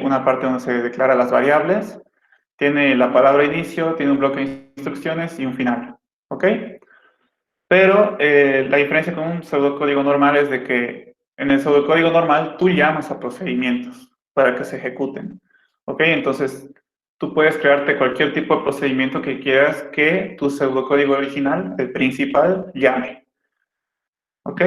una parte donde se declara las variables, tiene la palabra inicio, tiene un bloque de instrucciones y un final, ¿ok? Pero la diferencia con un pseudocódigo normal es de que en el pseudocódigo normal tú llamas a procedimientos para que se ejecuten, ¿ok? Entonces, tú puedes crearte cualquier tipo de procedimiento que quieras que tu pseudocódigo original, el principal, llame, ¿ok?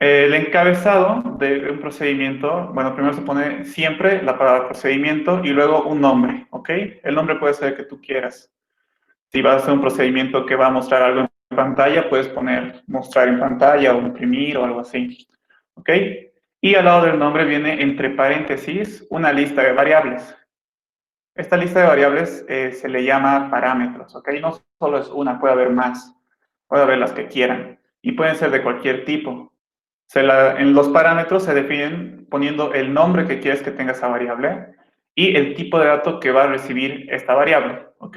El encabezado de un procedimiento, bueno, primero se pone siempre la palabra procedimiento y luego un nombre, ¿ok? El nombre puede ser el que tú quieras. Si vas a hacer un procedimiento que va a mostrar algo en pantalla, puedes poner mostrar en pantalla o imprimir o algo así, ¿ok? Y al lado del nombre viene entre paréntesis una lista de variables. Esta lista de variables se le llama parámetros, ¿ok? No solo es una, puede haber más, puede haber las que quieran y pueden ser de cualquier tipo. En los parámetros se definen poniendo el nombre que quieres que tenga esa variable y el tipo de dato que va a recibir esta variable, ¿ok?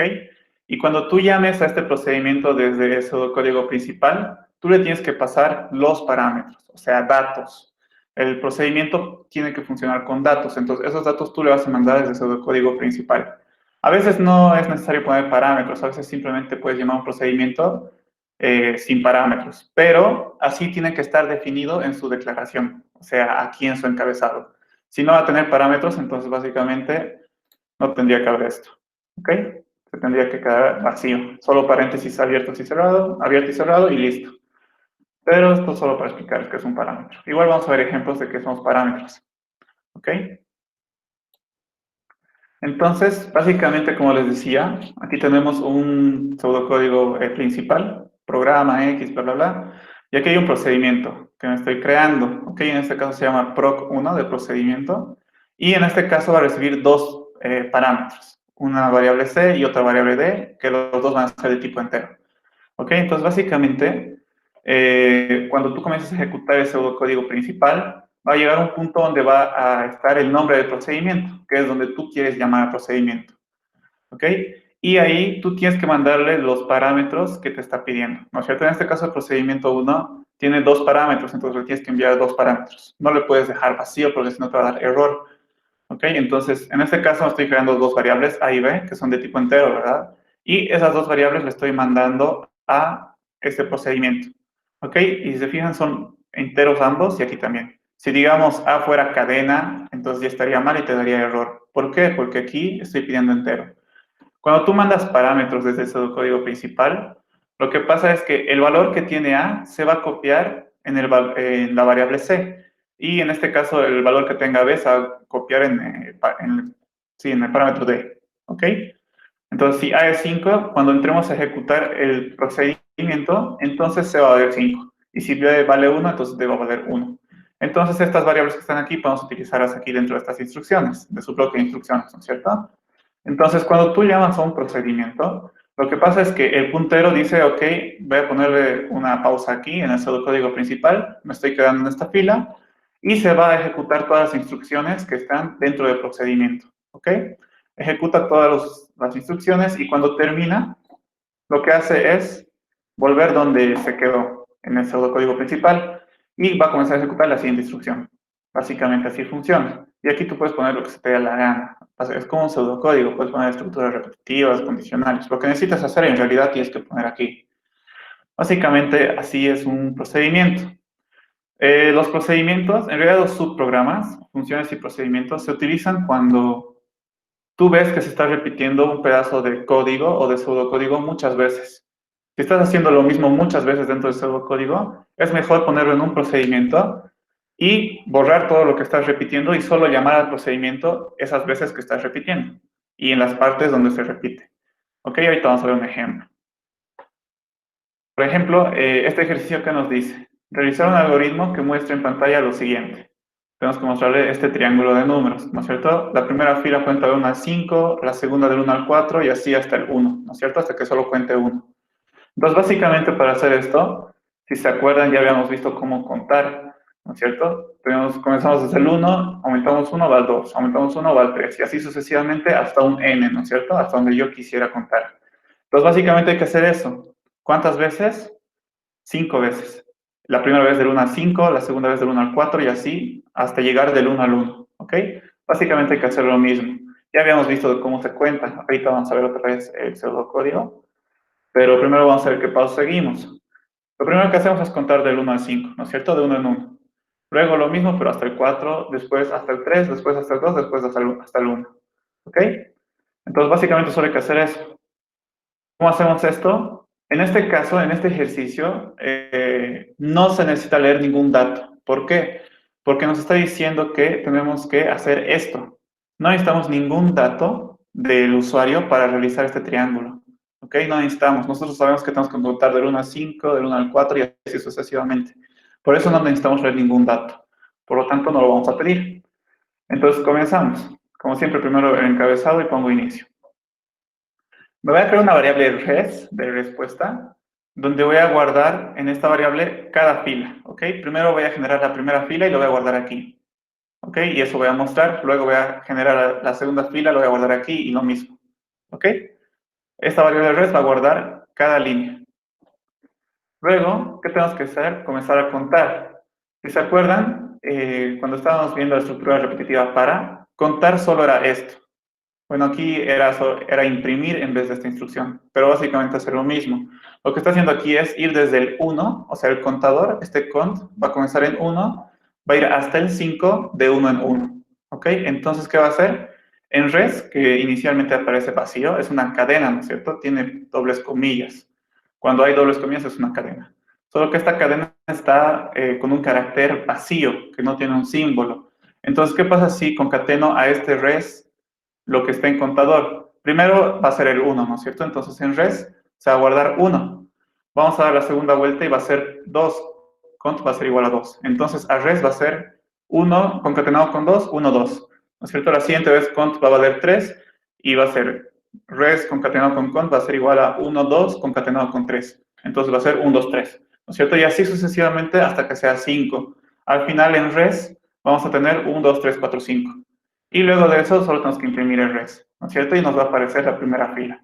Y cuando tú llames a este procedimiento desde el pseudocódigo principal, tú le tienes que pasar los parámetros, o sea, datos. El procedimiento tiene que funcionar con datos, entonces esos datos tú le vas a mandar desde el pseudocódigo principal. A veces no es necesario poner parámetros, a veces simplemente puedes llamar un procedimiento sin parámetros, pero así tiene que estar definido en su declaración, o sea, aquí en su encabezado. Si no va a tener parámetros, entonces básicamente no tendría que haber esto, ¿ok? Se tendría que quedar vacío, solo paréntesis abierto y cerrado y listo. Pero esto solo para explicar qué es un parámetro. Igual vamos a ver ejemplos de qué son los parámetros, ¿ok? Entonces, básicamente, como les decía, aquí tenemos un pseudocódigo principal, programa X, bla, bla, bla, y aquí hay un procedimiento que me estoy creando, ¿ok? En este caso se llama proc1 de procedimiento, y en este caso va a recibir dos parámetros, una variable c y otra variable d, que los dos van a ser de tipo entero, ¿ok? Entonces, básicamente, cuando tú comiences a ejecutar el pseudocódigo principal, va a llegar a un punto donde va a estar el nombre del procedimiento, que es donde tú quieres llamar al procedimiento, ¿ok? Y ahí tú tienes que mandarle los parámetros que te está pidiendo, ¿no es cierto? En este caso, el procedimiento 1 tiene dos parámetros, entonces le tienes que enviar dos parámetros. No le puedes dejar vacío porque si no te va a dar error, ¿ok? Entonces, en este caso estoy creando dos variables, A y B, que son de tipo entero, ¿verdad? Y esas dos variables le estoy mandando a este procedimiento, ¿ok? Y si se fijan, son enteros ambos y aquí también. Si digamos A fuera cadena, entonces ya estaría mal y te daría error. ¿Por qué? Porque aquí estoy pidiendo entero. Cuando tú mandas parámetros desde el código principal, lo que pasa es que el valor que tiene A se va a copiar en la variable C. Y en este caso, el valor que tenga B se va a copiar sí, en el parámetro D. ¿Ok? Entonces, si A es 5, cuando entremos a ejecutar el procedimiento, entonces se va a valer 5. Y si B vale 1, entonces D va a valer 1. Entonces, estas variables que están aquí, podemos utilizarlas aquí dentro de estas instrucciones, de su bloque de instrucciones, ¿no es cierto? Entonces, cuando tú llamas a un procedimiento, lo que pasa es que el puntero dice, ok, voy a ponerle una pausa aquí en el pseudocódigo principal, me estoy quedando en esta fila, y se va a ejecutar todas las instrucciones que están dentro del procedimiento, ¿ok? Ejecuta todas las instrucciones y cuando termina, lo que hace es volver donde se quedó, en el pseudocódigo principal, y va a comenzar a ejecutar la siguiente instrucción. Básicamente así funciona. Y aquí tú puedes poner lo que se te dé la gana. O sea, es como un pseudocódigo, puedes poner estructuras repetitivas, condicionales. Lo que necesitas hacer en realidad tienes que poner aquí. Básicamente así es un procedimiento. Los procedimientos, en realidad los subprogramas, funciones y procedimientos, se utilizan cuando tú ves que se está repitiendo un pedazo de código o de pseudocódigo muchas veces. Si estás haciendo lo mismo muchas veces dentro del pseudocódigo, es mejor ponerlo en un procedimiento y borrar todo lo que estás repitiendo y solo llamar al procedimiento esas veces que estás repitiendo y en las partes donde se repite. Ok, ahorita vamos a ver un ejemplo. Por ejemplo, este ejercicio que nos dice, realizar un algoritmo que muestre en pantalla lo siguiente. Tenemos que mostrarle este triángulo de números, ¿no es cierto? La primera fila cuenta del 1 al 5, la segunda del 1 al 4 y así hasta el 1, ¿no es cierto? Hasta que solo cuente 1. Entonces, básicamente para hacer esto, si se acuerdan, ya habíamos visto cómo contar, ¿no es cierto? Comenzamos desde el 1, aumentamos 1, va al 2, aumentamos 1, va al 3, y así sucesivamente hasta un n, ¿no es cierto? Hasta donde yo quisiera contar. Entonces, básicamente hay que hacer eso. ¿Cuántas veces? 5 veces. La primera vez del 1 al 5, la segunda vez del 1 al 4 y así hasta llegar del 1 al 1, ¿ok? Básicamente hay que hacer lo mismo. Ya habíamos visto cómo se cuenta. Ahorita vamos a ver otra vez el pseudocódigo. Pero primero vamos a ver qué paso seguimos. Lo primero que hacemos es contar del 1 al 5, ¿no es cierto? De uno en uno. Luego lo mismo, pero hasta el 4, después hasta el 3, después hasta el 2, después hasta el 1. ¿Ok? Entonces, básicamente solo hay que hacer eso. ¿Cómo hacemos esto? En este caso, en este ejercicio, no se necesita leer ningún dato. ¿Por qué? Porque nos está diciendo que tenemos que hacer esto. No necesitamos ningún dato del usuario para realizar este triángulo. ¿Ok? No necesitamos. Nosotros sabemos que tenemos que contar del 1 al 5, del 1 al 4 y así sucesivamente. Por eso no necesitamos leer ningún dato. Por lo tanto, no lo vamos a pedir. Entonces, comenzamos. Como siempre, primero el encabezado y pongo inicio. Me voy a crear una variable res, de respuesta, donde voy a guardar en esta variable cada fila, ¿ok? Primero voy a generar la primera fila y lo voy a guardar aquí, ¿ok? Y eso voy a mostrar, luego voy a generar la segunda fila, lo voy a guardar aquí y lo mismo, ¿ok? Esta variable res va a guardar cada línea. Luego, ¿qué tenemos que hacer? Comenzar a contar. Si se acuerdan, cuando estábamos viendo la estructura repetitiva para, contar solo era esto. Bueno, aquí era imprimir en vez de esta instrucción, pero básicamente hacer lo mismo. Lo que está haciendo aquí es ir desde el 1, o sea, el contador, este cont va a comenzar en 1, va a ir hasta el 5 de 1 en 1. ¿Ok? Entonces, ¿qué va a hacer? En res, que inicialmente aparece vacío, es una cadena, ¿no es cierto? Tiene dobles comillas. Cuando hay dobles comillas es una cadena. Solo que esta cadena está con un carácter vacío, que no tiene un símbolo. Entonces, ¿qué pasa si concateno a este res lo que está en contador? Primero va a ser el 1, ¿no es cierto? Entonces en res se va a guardar 1. Vamos a dar la segunda vuelta y va a ser 2. Cont va a ser igual a 2. Entonces a res va a ser 1 concatenado con 2, 1, 2. ¿No es cierto? La siguiente vez cont va a valer 3 y va a ser res concatenado con cont va a ser igual a 1, 2 concatenado con 3. Entonces va a ser 1, 2, 3. ¿No es cierto? Y así sucesivamente hasta que sea 5. Al final en res vamos a tener 1, 2, 3, 4, 5. Y luego de eso solo tenemos que imprimir el res, ¿no es cierto? Y nos va a aparecer la primera fila.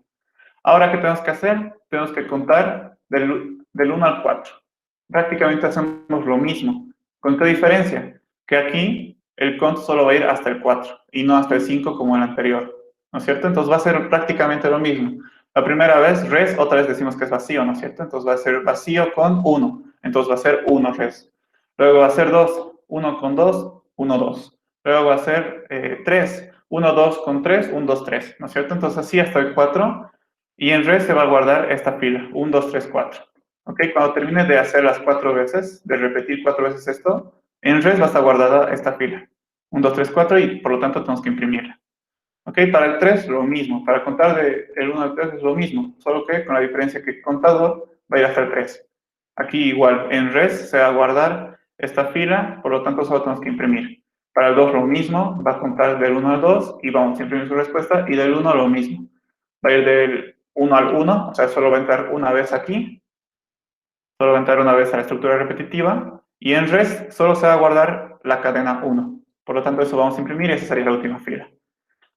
Ahora, ¿qué tenemos que hacer? Tenemos que contar del 1 al 4. Prácticamente hacemos lo mismo. ¿Con qué diferencia? Que aquí el cont solo va a ir hasta el 4 y no hasta el 5 como el anterior, ¿no es cierto? Entonces va a ser prácticamente lo mismo. La primera vez, res, otra vez decimos que es vacío, ¿no es cierto? Entonces va a ser vacío con 1. Entonces va a ser 1 res. Luego va a ser 2, 1 con 2, 1, 2. Luego va a ser 3, 1, 2 con 3, 1, 2, 3, ¿no es cierto? Entonces así hasta el 4. Y en res se va a guardar esta fila, 1, 2, 3, 4. ¿Ok? Cuando termine de hacer las 4 veces, de repetir 4 veces esto, en res va a estar guardada esta fila. 1, 2, 3, 4 y por lo tanto tenemos que imprimirla. ¿Ok? Para el 3 lo mismo. Para contar del 1 al 3 es lo mismo, solo que con la diferencia que el contador va a ir hasta el 3. Aquí igual, en res se va a guardar esta fila, por lo tanto solo tenemos que imprimir. Para el 2 lo mismo, va a contar del 1 al 2 y vamos a imprimir su respuesta, y del 1 lo mismo. Va a ir del 1 al 1, o sea, solo va a entrar una vez aquí, solo va a entrar una vez a la estructura repetitiva, y en res solo se va a guardar la cadena 1. Por lo tanto, eso vamos a imprimir y esa sería la última fila.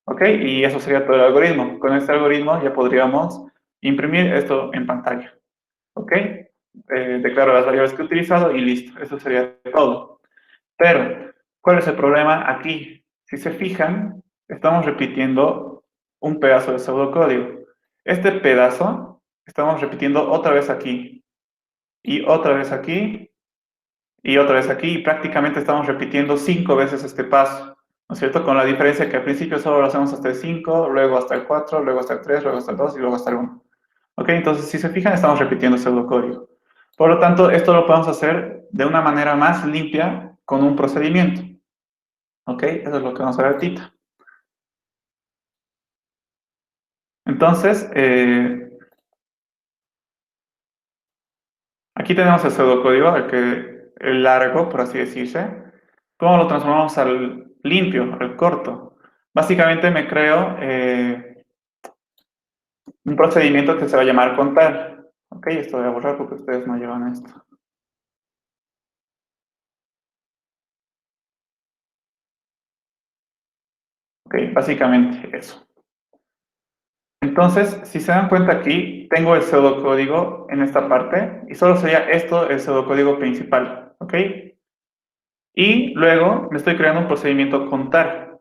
¿Ok? Y eso sería todo el algoritmo. Con este algoritmo ya podríamos imprimir esto en pantalla. ¿Ok? Declaro las variables que he utilizado y listo. Eso sería todo. Pero, ¿cuál es el problema aquí? Si se fijan, estamos repitiendo un pedazo de pseudocódigo. Este pedazo estamos repitiendo otra vez aquí, y otra vez aquí, y otra vez aquí, y prácticamente estamos repitiendo 5 veces este paso, ¿no es cierto? Con la diferencia que al principio solo lo hacemos hasta el 5, luego hasta el 4, luego hasta el 3, luego hasta el 2 y luego hasta el 1. ¿Ok? Entonces, si se fijan, estamos repitiendo pseudocódigo. Por lo tanto, esto lo podemos hacer de una manera más limpia con un procedimiento. ¿Ok? Eso es lo que vamos a ver ahorita. Entonces, aquí tenemos el pseudocódigo, el largo, por así decirse. ¿Cómo lo transformamos al limpio, al corto? Básicamente me creo un procedimiento que se va a llamar contar. Ok, esto voy a borrar porque ustedes no llevan esto. Ok, básicamente eso. Entonces, si se dan cuenta aquí, tengo el pseudocódigo en esta parte y solo sería esto el pseudocódigo principal. Ok. Y luego me estoy creando un procedimiento contar.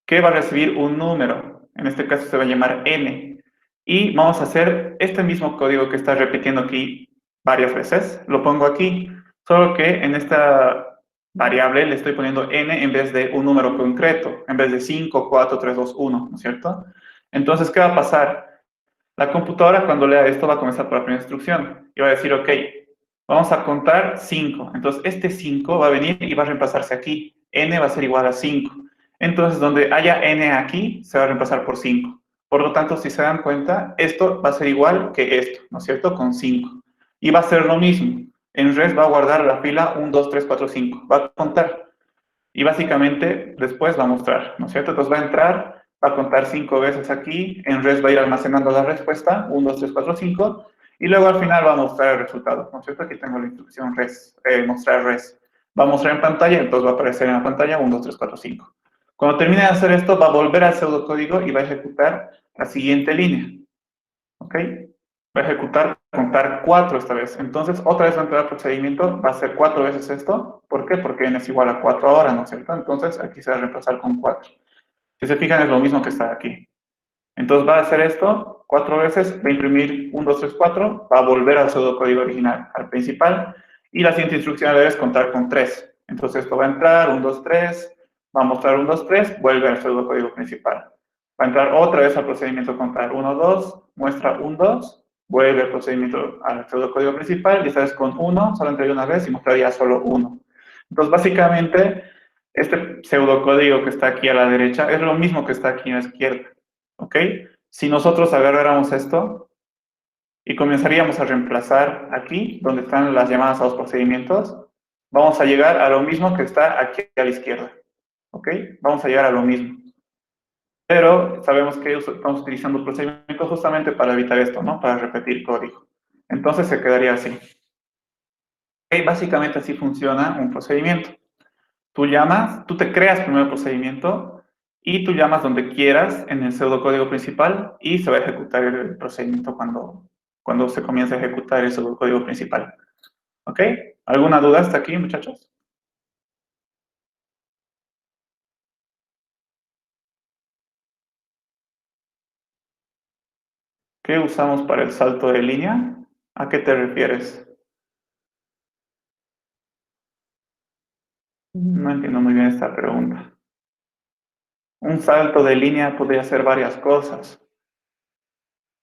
que va a recibir un número. En este caso se va a llamar n. Y vamos a hacer este mismo código que está repitiendo aquí varias veces. Lo pongo aquí, solo que en esta variable le estoy poniendo n en vez de un número concreto, en vez de 5, 4, 3, 2, 1, ¿no es cierto? Entonces, ¿qué va a pasar? La computadora cuando lea esto va a comenzar por la primera instrucción y va a decir, ok, vamos a contar 5. Entonces, este 5 va a venir y va a reemplazarse aquí. N va a ser igual a 5. Entonces, donde haya n aquí, se va a reemplazar por 5. Por lo tanto, si se dan cuenta, esto va a ser igual que esto, ¿no es cierto? Con 5. Y va a ser lo mismo. En res va a guardar la fila 1, 2, 3, 4, 5. Va a contar. Y básicamente después va a mostrar, ¿no es cierto? Entonces va a entrar, va a contar 5 veces aquí, en res va a ir almacenando la respuesta, 1, 2, 3, 4, 5, y luego al final va a mostrar el resultado, ¿no es cierto? Aquí tengo la instrucción res, mostrar res. Va a mostrar en pantalla, entonces va a aparecer en la pantalla 1, 2, 3, 4, 5. Cuando termine de hacer esto, va a volver al pseudocódigo y va a ejecutar la siguiente línea, ¿ok? Va a ejecutar, contar 4 esta vez. Entonces, otra vez va a entrar al procedimiento, va a hacer 4 veces esto. ¿Por qué? Porque n es igual a 4 ahora, ¿no es cierto? Entonces, aquí se va a reemplazar con 4. Si se fijan, es lo mismo que está aquí. Entonces, va a hacer esto 4 veces, va a imprimir 1, 2, 3, 4, va a volver al pseudocódigo original, al principal, y la siguiente instrucción debe contar con 3. Entonces, esto va a entrar, 1, 2, 3, va a mostrar 1, 2, 3, vuelve al pseudocódigo principal. Va a entrar otra vez al procedimiento contar 1, 2, muestra 1, 2, vuelve el procedimiento al pseudocódigo principal, y esta vez con 1, solo entraría una vez y mostraría solo 1. Entonces, básicamente, este pseudocódigo que está aquí a la derecha es lo mismo que está aquí a la izquierda, ¿ok? Si nosotros agarráramos esto y comenzaríamos a reemplazar aquí, donde están las llamadas a los procedimientos, vamos a llegar a lo mismo que está aquí a la izquierda, ¿ok? Vamos a llegar a lo mismo. Pero sabemos que estamos utilizando el procedimiento justamente para evitar esto, ¿no? Para repetir código. Entonces se quedaría así. Y básicamente así funciona un procedimiento. Tú llamas, tú te creas primero el procedimiento y tú llamas donde quieras en el pseudocódigo principal y se va a ejecutar el procedimiento cuando se comience a ejecutar el pseudocódigo principal. ¿Ok? ¿Alguna duda hasta aquí, muchachos? ¿Qué usamos para el salto de línea? ¿A qué te refieres? No entiendo muy bien esta pregunta. Un salto de línea podría ser varias cosas.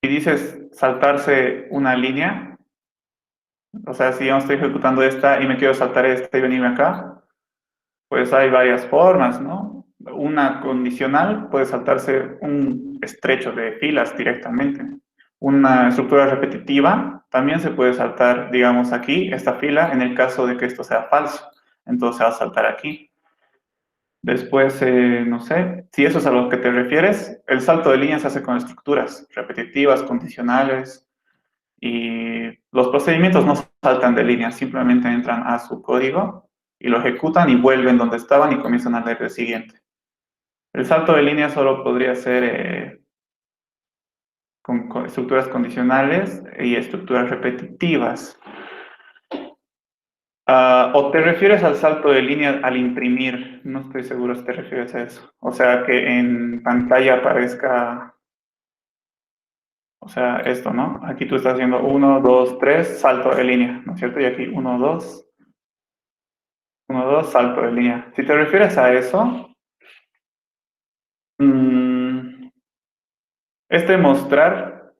Si dices saltarse una línea, o sea, si yo estoy ejecutando esta y me quiero saltar esta y venirme acá, pues hay varias formas, ¿no? Una condicional puede saltarse un estrecho de filas directamente. Una estructura repetitiva también se puede saltar, digamos, aquí, esta fila, en el caso de que esto sea falso. Entonces se va a saltar aquí. Después, no sé, si eso es a lo que te refieres, el salto de línea se hace con estructuras repetitivas, condicionales, y los procedimientos no saltan de línea, simplemente entran a su código y lo ejecutan y vuelven donde estaban y comienzan a leer el siguiente. El salto de línea solo podría ser con estructuras condicionales y estructuras repetitivas. ¿O te refieres al salto de línea al imprimir? No estoy seguro si te refieres a eso. O sea, que en pantalla aparezca, o sea, esto, ¿no? Aquí tú estás haciendo 1, 2, 3, salto de línea, ¿no es cierto? Y aquí 1, 2, 1, 2, salto de línea. Si te refieres a eso, este mostrar,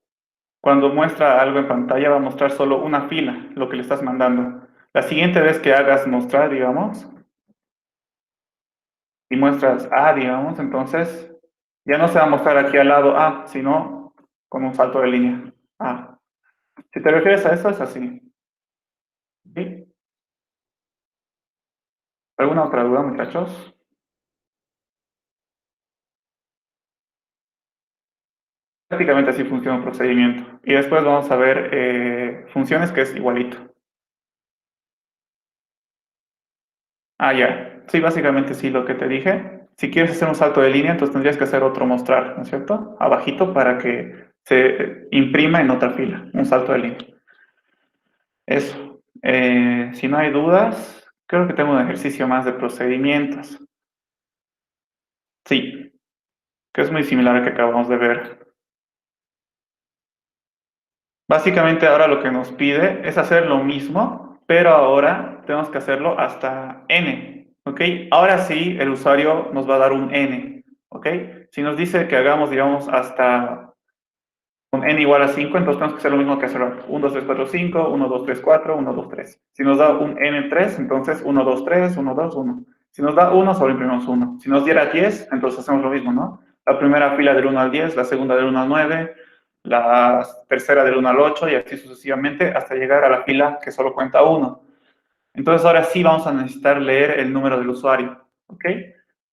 cuando muestra algo en pantalla, va a mostrar solo una fila, lo que le estás mandando. La siguiente vez que hagas mostrar, digamos, y muestras A, digamos, entonces ya no se va a mostrar aquí al lado A, sino con un salto de línea A. Si te refieres a eso, es así. ¿Sí? ¿Alguna otra duda, muchachos? Prácticamente así funciona un procedimiento. Y después vamos a ver funciones que es igualito. Ah, ya. Sí, básicamente sí, lo que te dije. Si quieres hacer un salto de línea, entonces tendrías que hacer otro mostrar, ¿no es cierto? Abajito para que se imprima en otra fila, un salto de línea. Eso. Si no hay dudas, creo que tengo un ejercicio más de procedimientos. Sí. que es muy similar al que acabamos de ver. Básicamente ahora lo que nos pide es hacer lo mismo, pero ahora tenemos que hacerlo hasta n, ¿ok? Ahora sí, el usuario nos va a dar un n, ¿ok? Si nos dice que hagamos, digamos, hasta con n igual a 5, entonces tenemos que hacer lo mismo que hace rato. 1, 2, 3, 4, 5, 1, 2, 3, 4, 1, 2, 3. Si nos da un n3, entonces 1, 2, 3, 1, 2, 1. Si nos da 1, solo imprimimos 1. Si nos diera 10, entonces hacemos lo mismo, ¿no? La primera fila del 1 al 10, la segunda del 1 al 9, la tercera del 1 al 8 y así sucesivamente hasta llegar a la fila que solo cuenta 1. Entonces ahora sí vamos a necesitar leer el número del usuario, ¿ok?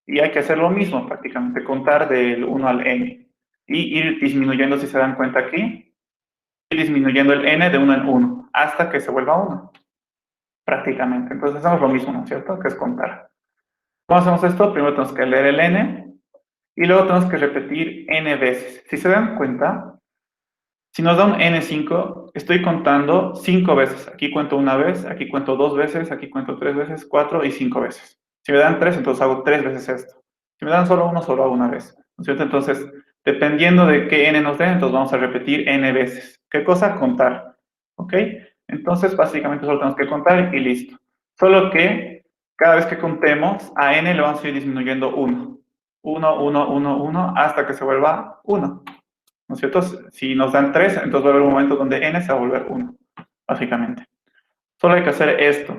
Y hay que hacer lo mismo prácticamente, contar del 1 al n y ir disminuyendo, si se dan cuenta aquí, ir disminuyendo el n de 1 en 1 hasta que se vuelva 1, prácticamente. Entonces hacemos lo mismo, ¿no es cierto? Que es contar. ¿Cómo hacemos esto? Primero tenemos que leer el n y luego tenemos que repetir n veces. Si se dan cuenta, si nos da un n5, estoy contando 5 veces. Aquí cuento una vez, aquí cuento 2 veces, aquí cuento 3 veces, 4 y 5 veces. Si me dan 3, entonces hago 3 veces esto. Si me dan solo uno, solo hago una vez. ¿No es cierto? Entonces, dependiendo de qué n nos den, entonces vamos a repetir n veces. ¿Qué cosa? Contar. ¿Ok? Entonces, básicamente solo tenemos que contar y listo. Solo que cada vez que contemos, a n le vamos a ir disminuyendo 1. 1, 1, 1, 1, hasta que se vuelva 1. ¿No es cierto? Si nos dan 3, entonces va a haber un momento donde n se va a volver 1, básicamente. Solo hay que hacer esto.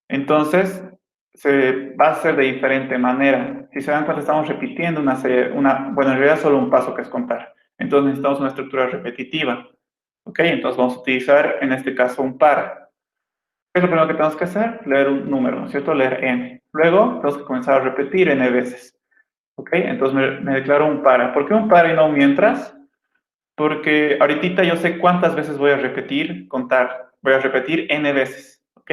Entonces, se va a hacer de diferente manera. Si se dan cuenta, estamos repitiendo una serie, bueno, en realidad solo un paso que es contar. Entonces necesitamos una estructura repetitiva. ¿Ok? Entonces vamos a utilizar, en este caso, un par. ¿Qué es lo primero que tenemos que hacer? Leer un número, ¿no es cierto? Leer n. Luego, tenemos que comenzar a repetir n veces. ¿Ok? Entonces me declaro un par. ¿Por qué un par y no un mientras? Porque ahorita yo sé cuántas veces voy a repetir, contar. Voy a repetir n veces, ¿ok?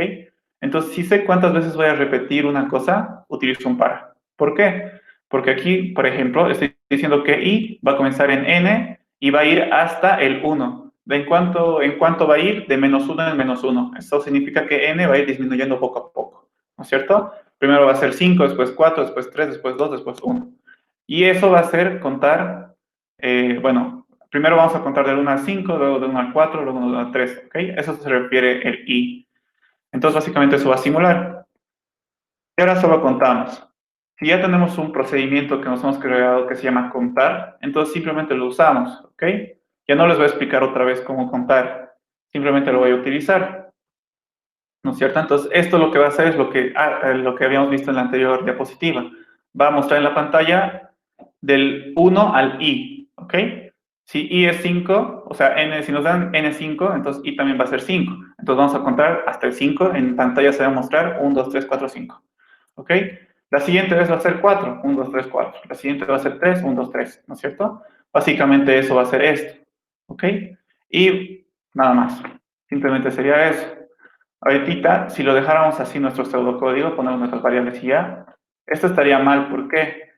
Entonces, si sé cuántas veces voy a repetir una cosa, utilizo un para. ¿Por qué? Porque aquí, por ejemplo, estoy diciendo que i va a comenzar en n y va a ir hasta el 1. En cuánto va a ir? De menos 1 en menos 1. Eso significa que n va a ir disminuyendo poco a poco, ¿no es cierto? Primero va a ser 5, después 4, después 3, después 2, después 1. Y eso va a ser contar, bueno, primero vamos a contar del 1 al 5, luego del 1 al 4, luego del 1 al 3, ¿ok? Eso se refiere el i. Entonces, básicamente eso va a simular. Y ahora solo contamos. Si ya tenemos un procedimiento que nos hemos creado que se llama contar, entonces simplemente lo usamos, ¿ok? Ya no les voy a explicar otra vez cómo contar, simplemente lo voy a utilizar, ¿no es cierto? Entonces, esto lo que va a hacer es lo que habíamos visto en la anterior diapositiva. Va a mostrar en la pantalla del 1 al i, ¿ok? Si i es 5, o sea, si nos dan n5, entonces i también va a ser 5. Entonces vamos a contar hasta el 5. En pantalla se va a mostrar 1, 2, 3, 4, 5. ¿Ok? La siguiente vez va a ser 4, 1, 2, 3, 4. La siguiente va a ser 3, 1, 2, 3, ¿no es cierto? Básicamente eso va a ser esto. ¿Ok? Y nada más. Simplemente sería eso. Ahorita, si lo dejáramos así nuestro pseudocódigo, ponemos nuestras variables y ya, esto estaría mal. ¿Por qué?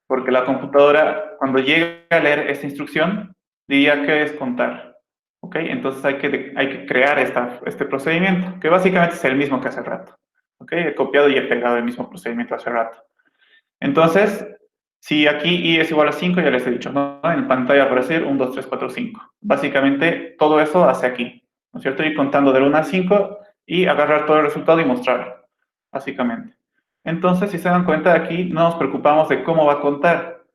Porque la computadora, cuando llegue a leer esta instrucción, diría que es contar. ¿Ok? Entonces hay que crear este procedimiento, que básicamente es el mismo que hace rato. ¿Ok? He copiado y he pegado el mismo procedimiento hace rato. Entonces, si aquí i es igual a 5, ya les he dicho, ¿no? En pantalla aparecer 1, 2, 3, 4, 5. Básicamente, todo eso hace aquí, ¿no es cierto? Ir contando del 1 al 5 y agarrar todo el resultado y mostrarlo, básicamente. Entonces, si se dan cuenta, aquí no nos preocupamos de cómo va a contar.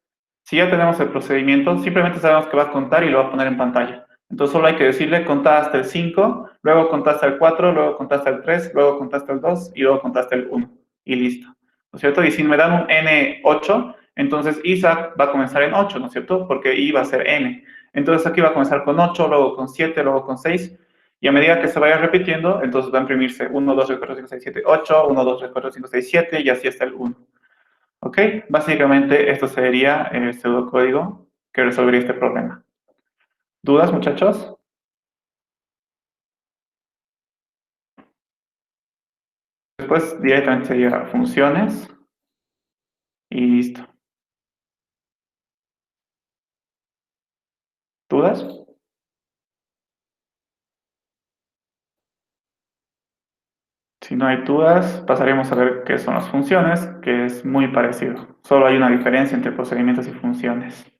Si ya tenemos el procedimiento, simplemente sabemos que va a contar y lo va a poner en pantalla. Entonces solo hay que decirle contar hasta el 5, luego contar hasta el 4, luego contar hasta el 3, luego contar hasta el 2 y luego contar hasta el 1. Y listo. ¿No es cierto? Y si me dan un N8, entonces Isaac va a comenzar en 8, ¿no es cierto? Porque I va a ser N. Entonces aquí va a comenzar con 8, luego con 7, luego con 6. Y a medida que se vaya repitiendo, entonces va a imprimirse 1, 2, 3, 4, 5, 6, 7, 8, 1, 2, 3, 4, 5, 6, 7 y así hasta el 1. ¿Ok? Básicamente esto sería el pseudocódigo que resolvería este problema. ¿Dudas, muchachos? Después directamente sería funciones y listo. ¿Dudas? Si no hay dudas, pasaremos a ver qué son las funciones, que es muy parecido. Solo hay una diferencia entre procedimientos y funciones.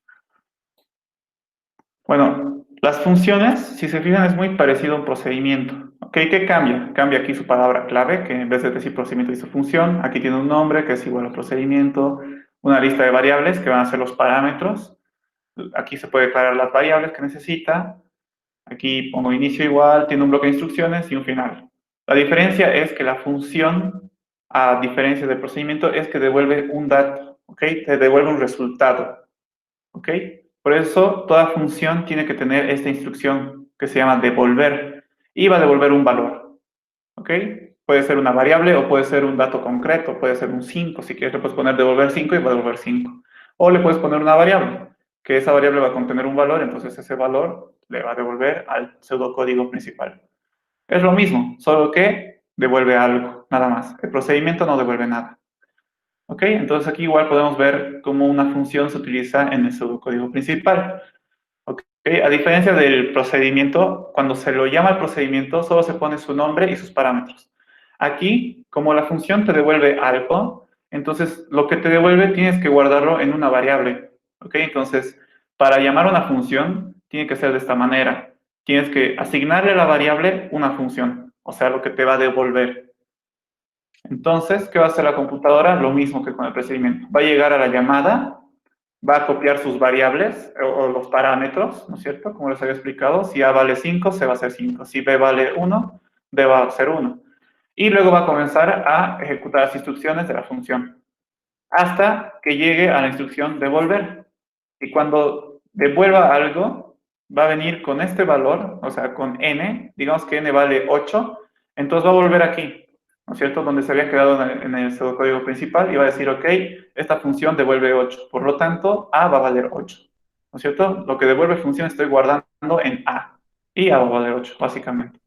Bueno, las funciones, si se fijan, es muy parecido a un procedimiento. ¿Ok? ¿Qué cambia? Cambia aquí su palabra clave, que en vez de decir procedimiento dice función. Aquí tiene un nombre que es igual a procedimiento, una lista de variables que van a ser los parámetros. Aquí se puede declarar las variables que necesita. Aquí pongo inicio igual, tiene un bloque de instrucciones y un final. La diferencia es que la función, a diferencia del procedimiento, es que devuelve un dato, ¿ok? Te devuelve un resultado, ¿ok? Por eso, toda función tiene que tener esta instrucción que se llama devolver y va a devolver un valor, ¿ok? Puede ser una variable o puede ser un dato concreto, puede ser un 5, si quieres le puedes poner devolver 5 y va a devolver 5. O le puedes poner una variable, que esa variable va a contener un valor, entonces ese valor le va a devolver al pseudocódigo principal. Es lo mismo, solo que devuelve algo, nada más. El procedimiento no devuelve nada. ¿Ok? Entonces aquí igual podemos ver cómo una función se utiliza en el pseudocódigo principal. ¿Ok? A diferencia del procedimiento, cuando se lo llama el procedimiento, solo se pone su nombre y sus parámetros. Aquí, como la función te devuelve algo, entonces lo que te devuelve tienes que guardarlo en una variable. ¿Ok? Entonces, para llamar una función, tiene que ser de esta manera. Tienes que asignarle a la variable una función, o sea, lo que te va a devolver. Entonces, ¿qué va a hacer la computadora? Lo mismo que con el procedimiento. Va a llegar a la llamada, va a copiar sus variables o los parámetros, ¿no es cierto? Como les había explicado, si A vale 5, C va a ser 5. Si B vale 1, D va a ser 1. Y luego va a comenzar a ejecutar las instrucciones de la función hasta que llegue a la instrucción devolver. Y cuando devuelva algo, va a venir con este valor, o sea, con n, digamos que n vale 8, entonces va a volver aquí, ¿no es cierto? Donde se había quedado en el pseudocódigo principal y va a decir, ok, esta función devuelve 8, por lo tanto, a va a valer 8, ¿no es cierto? Lo que devuelve función estoy guardando en a, y a va a valer 8, básicamente.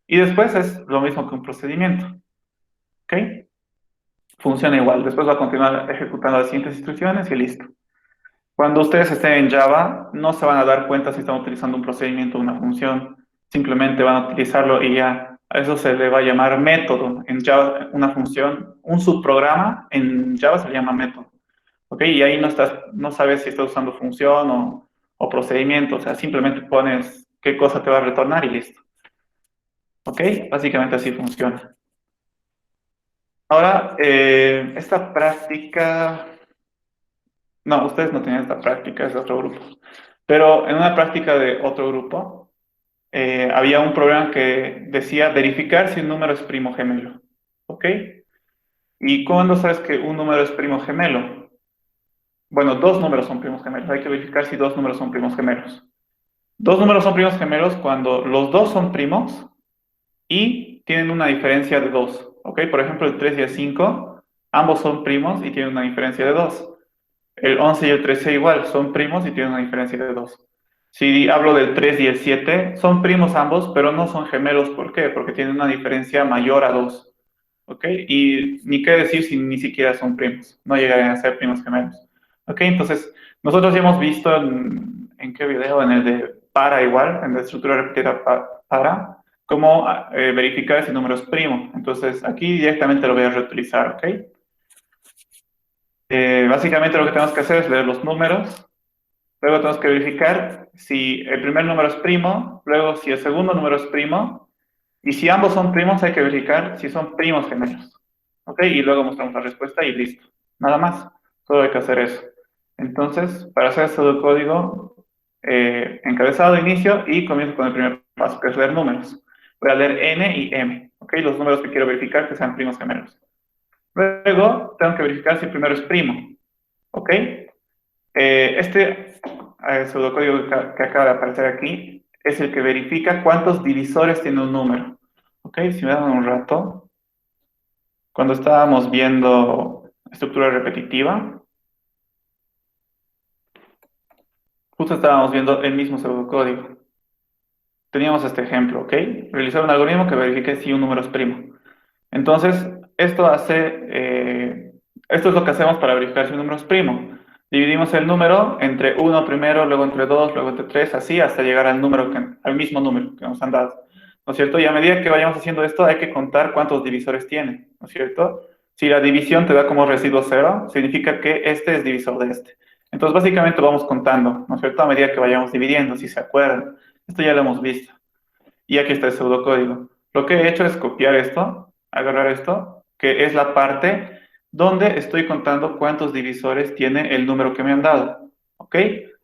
Y después es lo mismo que un procedimiento, ¿ok? Funciona igual, después va a continuar ejecutando las siguientes instrucciones y listo. Cuando ustedes estén en Java, no se van a dar cuenta si están utilizando un procedimiento o una función. Simplemente van a utilizarlo y ya. A eso se le va a llamar método. En Java, una función, un subprograma en Java se le llama método. ¿Ok? Y ahí no sabes si estás usando función o procedimiento. O sea, simplemente pones qué cosa te va a retornar y listo. ¿Ok? Básicamente así funciona. Ahora, esta práctica... No, ustedes no tenían esta práctica, es de otro grupo. Pero en una práctica de otro grupo, había un programa que decía verificar si un número es primo gemelo. ¿Ok? ¿Y cuándo sabes que un número es primo gemelo? Bueno, dos números son primos gemelos. Hay que verificar si dos números son primos gemelos. Dos números son primos gemelos cuando los dos son primos y tienen una diferencia de 2. ¿Ok? Por ejemplo, el 3 y el 5, ambos son primos y tienen una diferencia de 2. El 11 y el 13 igual, son primos y tienen una diferencia de 2. Si hablo del 3 y el 7, son primos ambos, pero no son gemelos. ¿Por qué? Porque tienen una diferencia mayor a 2. ¿Ok? Y ni qué decir si ni siquiera son primos. No llegarían a ser primos gemelos. ¿Ok? Entonces, nosotros ya hemos visto en qué video, en el de para igual, en la estructura repetida para, cómo verificar si el número es primo. Entonces, aquí directamente lo voy a reutilizar. ¿Ok? Básicamente lo que tenemos que hacer es leer los números, luego tenemos que verificar si el primer número es primo, luego si el segundo número es primo, y si ambos son primos hay que verificar si son primos gemelos. ¿Ok? Y luego mostramos la respuesta y listo. Nada más, solo hay que hacer eso. Entonces, para hacer este código, encabezado de inicio y comienzo con el primer paso, que es leer números. Voy a leer n y m, ¿ok? Los números que quiero verificar que sean primos gemelos. Luego, tengo que verificar si el primero es primo. ¿Ok? Este pseudocódigo que acaba de aparecer aquí es el que verifica cuántos divisores tiene un número. ¿Ok? Si me dan un rato, cuando estábamos viendo estructura repetitiva, justo estábamos viendo el mismo pseudocódigo. Teníamos este ejemplo, ¿ok? Realizar un algoritmo que verifique si un número es primo. Entonces, esto es lo que hacemos para verificar si un número es primo. Dividimos el número entre 1 primero, luego entre 2, luego entre 3, así hasta llegar al mismo número que nos han dado. ¿no es cierto? Y a medida que vayamos haciendo esto, hay que contar cuántos divisores tiene, ¿no es cierto? Si la división te da como residuo cero, significa que este es divisor de este. Entonces, básicamente vamos contando, ¿no es cierto? A medida que vayamos dividiendo, si se acuerdan. Esto ya lo hemos visto. Y aquí está el pseudocódigo. Lo que he hecho es copiar esto, agarrar esto, que es la parte donde estoy contando cuántos divisores tiene el número que me han dado. ¿Ok?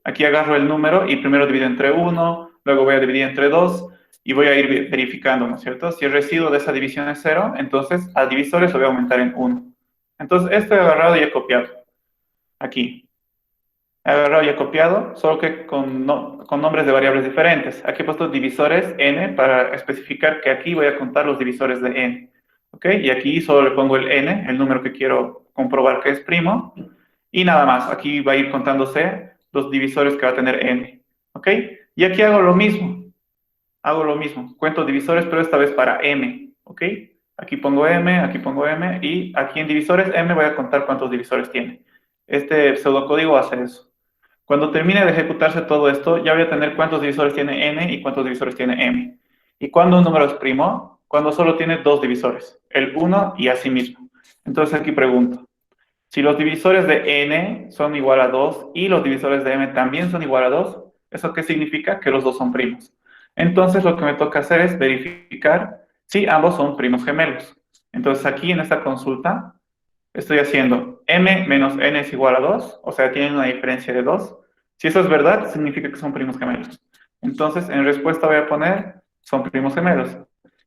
Aquí agarro el número y primero divido entre 1, luego voy a dividir entre 2 y voy a ir verificando, ¿no es cierto? Si el residuo de esa división es 0, entonces a divisores lo voy a aumentar en 1. Entonces, esto he agarrado y he copiado aquí. He agarrado y he copiado, solo que con nombres de variables diferentes. Aquí he puesto divisores n para especificar que aquí voy a contar los divisores de n. ¿Ok? Y aquí solo le pongo el n, el número que quiero comprobar que es primo. Y nada más, aquí va a ir contándose los divisores que va a tener n. ¿Ok? Y aquí hago lo mismo. Hago lo mismo. Cuento divisores, pero esta vez para m. ¿Ok? Aquí pongo m y aquí en divisores m voy a contar cuántos divisores tiene. Este pseudocódigo hace eso. Cuando termine de ejecutarse todo esto, ya voy a tener cuántos divisores tiene n y cuántos divisores tiene m. ¿Y cuándo un número es primo? Cuando solo tiene dos divisores, el 1 y así mismo. Entonces aquí pregunto, si los divisores de n son igual a 2 y los divisores de m también son igual a 2, ¿eso qué significa? Que los dos son primos. Entonces lo que me toca hacer es verificar si ambos son primos gemelos. Entonces aquí en esta consulta estoy haciendo m menos n es igual a 2, o sea, tienen una diferencia de 2. Si eso es verdad, significa que son primos gemelos. Entonces, en respuesta voy a poner son primos gemelos.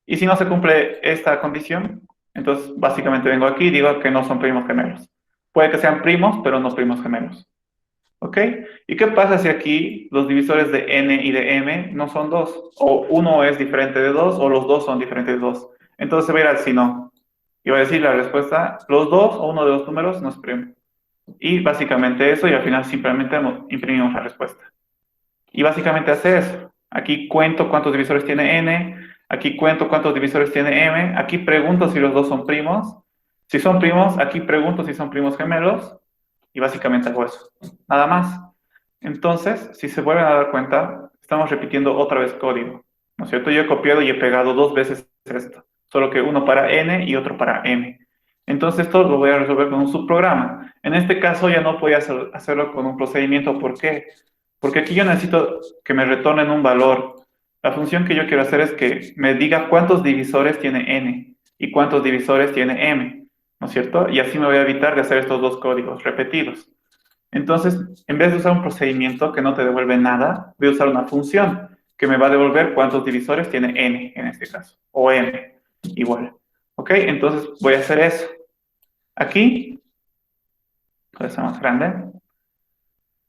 Y si no se cumple esta condición, entonces básicamente vengo aquí y digo que no son primos gemelos. Puede que sean primos, pero no primos gemelos. ¿Ok? ¿Y qué pasa si aquí los divisores de n y de m no son 2? O uno es diferente de 2 o los dos son diferentes de 2. Entonces se va a ir al si no. Y va a decir la respuesta, los dos o uno de los números no es primo. Y básicamente eso, y al final simplemente imprimimos la respuesta. Y básicamente hace eso. Aquí cuento cuántos divisores tiene n, aquí cuento cuántos divisores tiene m, aquí pregunto si los dos son primos. Si son primos, aquí pregunto si son primos gemelos, y básicamente hago eso. Nada más. Entonces, si se vuelven a dar cuenta, estamos repitiendo otra vez código. ¿No es cierto? Yo he copiado y he pegado dos veces esto, solo que uno para n y otro para m. Entonces, esto lo voy a resolver con un subprograma. En este caso, ya no voy a hacerlo con un procedimiento. ¿Por qué? Porque aquí yo necesito que me retornen un valor. La función que yo quiero hacer es que me diga cuántos divisores tiene n y cuántos divisores tiene m, ¿no es cierto? Y así me voy a evitar de hacer estos dos códigos repetidos. Entonces, en vez de usar un procedimiento que no te devuelve nada, voy a usar una función que me va a devolver cuántos divisores tiene n en este caso, o m, igual. ¿Ok? Entonces voy a hacer eso. Aquí, puede ser más grande.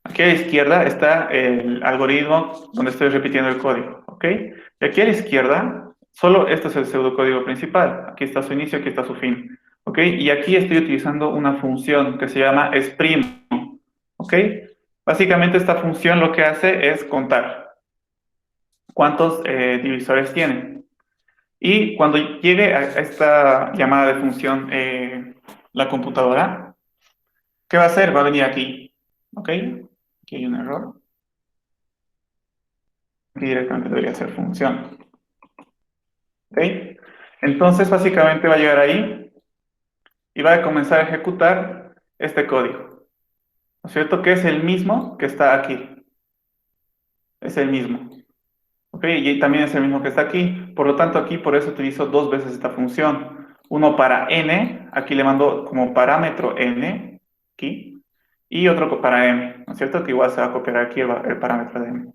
Aquí a la izquierda está el algoritmo donde estoy repitiendo el código, ¿ok? Y aquí a la izquierda, solo este es el pseudocódigo principal. Aquí está su inicio, aquí está su fin, ¿ok? Y aquí estoy utilizando una función que se llama exprimo, ¿ok? Básicamente esta función lo que hace es contar cuántos divisores tiene. Y cuando llegue a esta llamada de función la computadora, ¿qué va a hacer? Va a venir aquí, ¿ok? Aquí hay un error. Aquí directamente debería ser función. ¿Ok? Entonces, básicamente va a llegar ahí y va a comenzar a ejecutar este código. ¿No es cierto? Que es el mismo que está aquí. Es el mismo. ¿Ok? Y también es el mismo que está aquí. Por lo tanto, aquí por eso utilizo dos veces esta función. Uno para n, aquí le mando como parámetro n, aquí, y otro para m, ¿no es cierto? Que igual se va a copiar aquí el parámetro de m.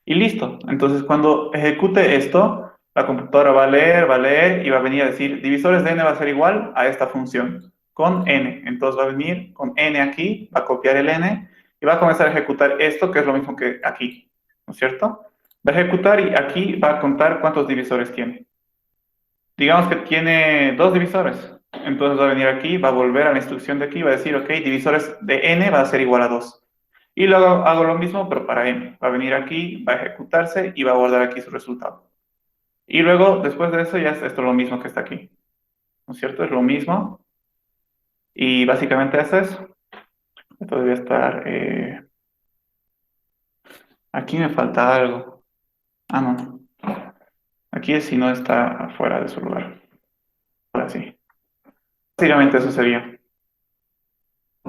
Y listo. Entonces, cuando ejecute esto, la computadora va a leer y va a venir a decir, divisores de n va a ser igual a esta función, con n. Entonces va a venir con n aquí, va a copiar el n y va a comenzar a ejecutar esto, que es lo mismo que aquí, ¿no es cierto? Va a ejecutar y aquí va a contar cuántos divisores tiene. Digamos que tiene dos divisores. Entonces va a venir aquí, va a volver a la instrucción de aquí, va a decir, ok, divisores de n va a ser igual a 2. Y luego hago lo mismo, pero para m. Va a venir aquí, va a ejecutarse y va a guardar aquí su resultado. Y luego, después de eso, ya esto es lo mismo que está aquí. ¿No es cierto? Es lo mismo. Y básicamente es eso. Esto debe estar... aquí me falta algo. Ah, no. Aquí es si no está fuera de su lugar. Ahora sí. Básicamente eso sería.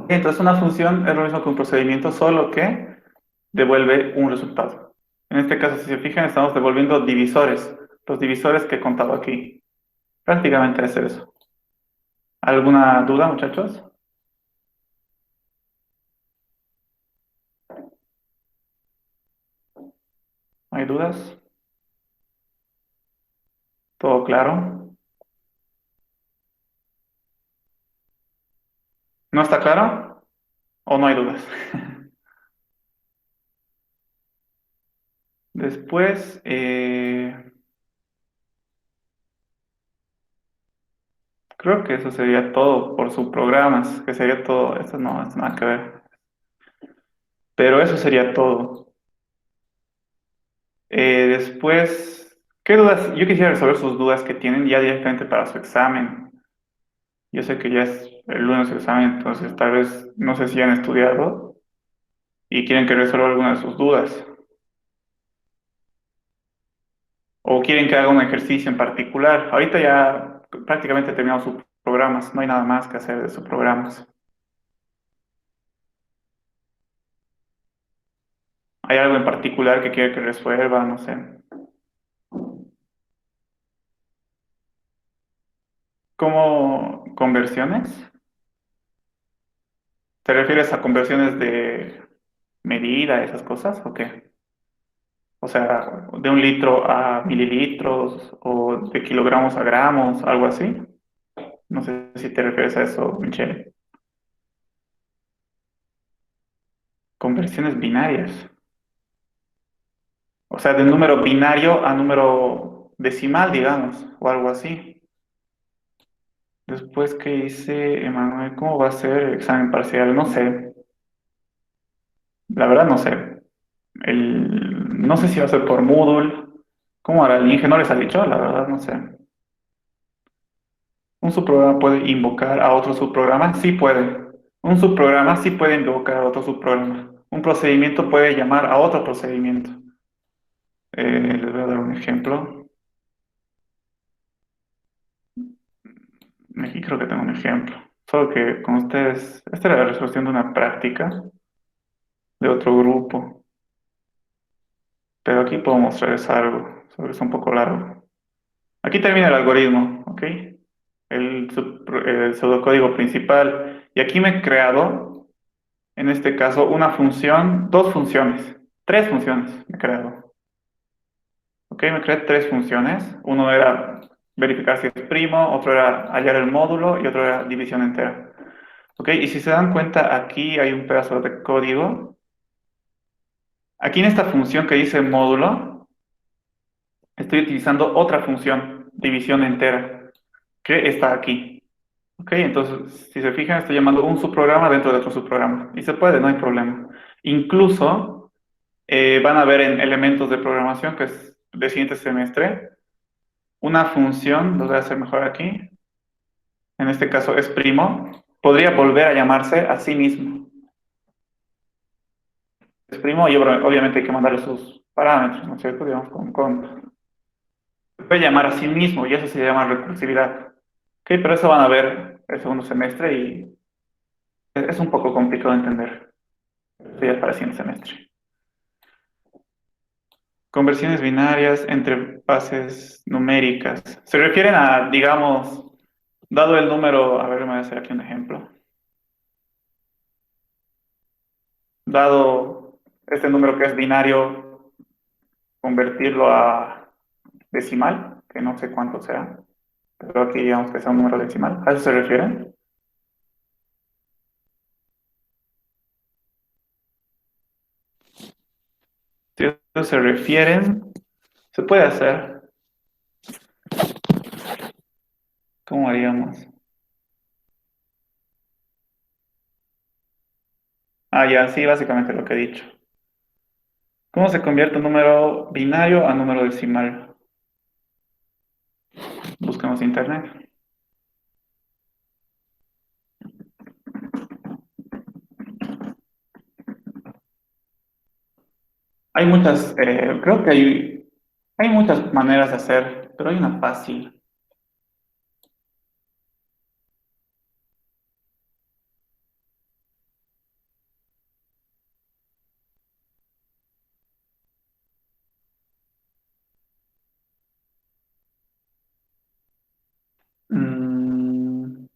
Entonces una función es lo mismo que un procedimiento, solo que devuelve un resultado. En este caso, si se fijan, estamos devolviendo divisores, los divisores que he contado aquí. Prácticamente es eso. ¿Alguna duda, muchachos? ¿No hay dudas? ¿Todo claro? ¿No está claro? ¿O no hay dudas? Después, creo que eso sería todo por subprogramas, que sería todo. Esto no es nada que ver. Pero eso sería todo. Después, ¿qué dudas? Yo quisiera resolver sus dudas que tienen ya directamente para su examen. Yo sé que ya es el lunes el examen, entonces tal vez no sé si han estudiado y quieren que resuelva alguna de sus dudas. O quieren que haga un ejercicio en particular. Ahorita ya prácticamente he terminado sus programas, no hay nada más que hacer de sus programas. ¿Hay algo en particular que quiere que resuelva? No sé. ¿Cómo conversiones? ¿Te refieres a conversiones de medida, esas cosas? ¿O qué? O sea, de 1 litro a mililitros o de kilogramos a gramos, algo así. No sé si te refieres a eso, Michelle. Conversiones binarias. O sea, de número binario a número decimal, digamos, o algo así. Después, ¿qué dice Emanuel? ¿Cómo va a ser el examen parcial? No sé. La verdad no sé. No sé si va a ser por Moodle. ¿Cómo hará el Inge? No les ha dicho, la verdad no sé. ¿Un subprograma puede invocar a otro subprograma? Sí puede. Un subprograma sí puede invocar a otro subprograma. Un procedimiento puede llamar a otro procedimiento. Les voy a dar un ejemplo. Aquí creo que tengo un ejemplo. Solo que con ustedes, esta era la resolución de una práctica de otro grupo. Pero aquí puedo mostrarles algo, solo que es un poco largo. Aquí termina el algoritmo, ¿ok? El pseudocódigo principal. Y aquí me he creado, en este caso, una función, dos funciones, tres funciones me he creado. ¿Ok? Me creé tres funciones. Uno era verificar si es primo, otro era hallar el módulo y otro era división entera. ¿Ok? Y si se dan cuenta, aquí hay un pedazo de código. Aquí en esta función que dice módulo, estoy utilizando otra función, división entera, que está aquí. ¿Ok? Entonces, si se fijan, estoy llamando un subprograma dentro de otro subprograma. Y se puede, no hay problema. Incluso van a ver en elementos de programación, que es de siguiente semestre, una función, lo voy a hacer mejor aquí, en este caso es primo, podría volver a llamarse a sí mismo. Es primo y obviamente hay que mandarle sus parámetros, ¿no es cierto? Digamos, se puede llamar a sí mismo y eso se llama recursividad. Ok, pero eso van a ver el segundo semestre y es un poco complicado de entender. Eso ya es para el siguiente semestre. Conversiones binarias entre bases numéricas. Se refieren a, digamos, dado el número, a ver, me voy a hacer aquí un ejemplo. Dado este número que es binario, convertirlo a decimal, que no sé cuánto sea, pero aquí digamos que sea un número decimal. ¿A eso se refieren? Si a eso se refieren, se puede hacer. ¿Cómo haríamos? Ah, ya, sí, básicamente lo que he dicho. ¿Cómo se convierte un número binario a número decimal? Buscamos internet. Hay muchas, creo que hay muchas maneras de hacer pero hay una fácil. Mm,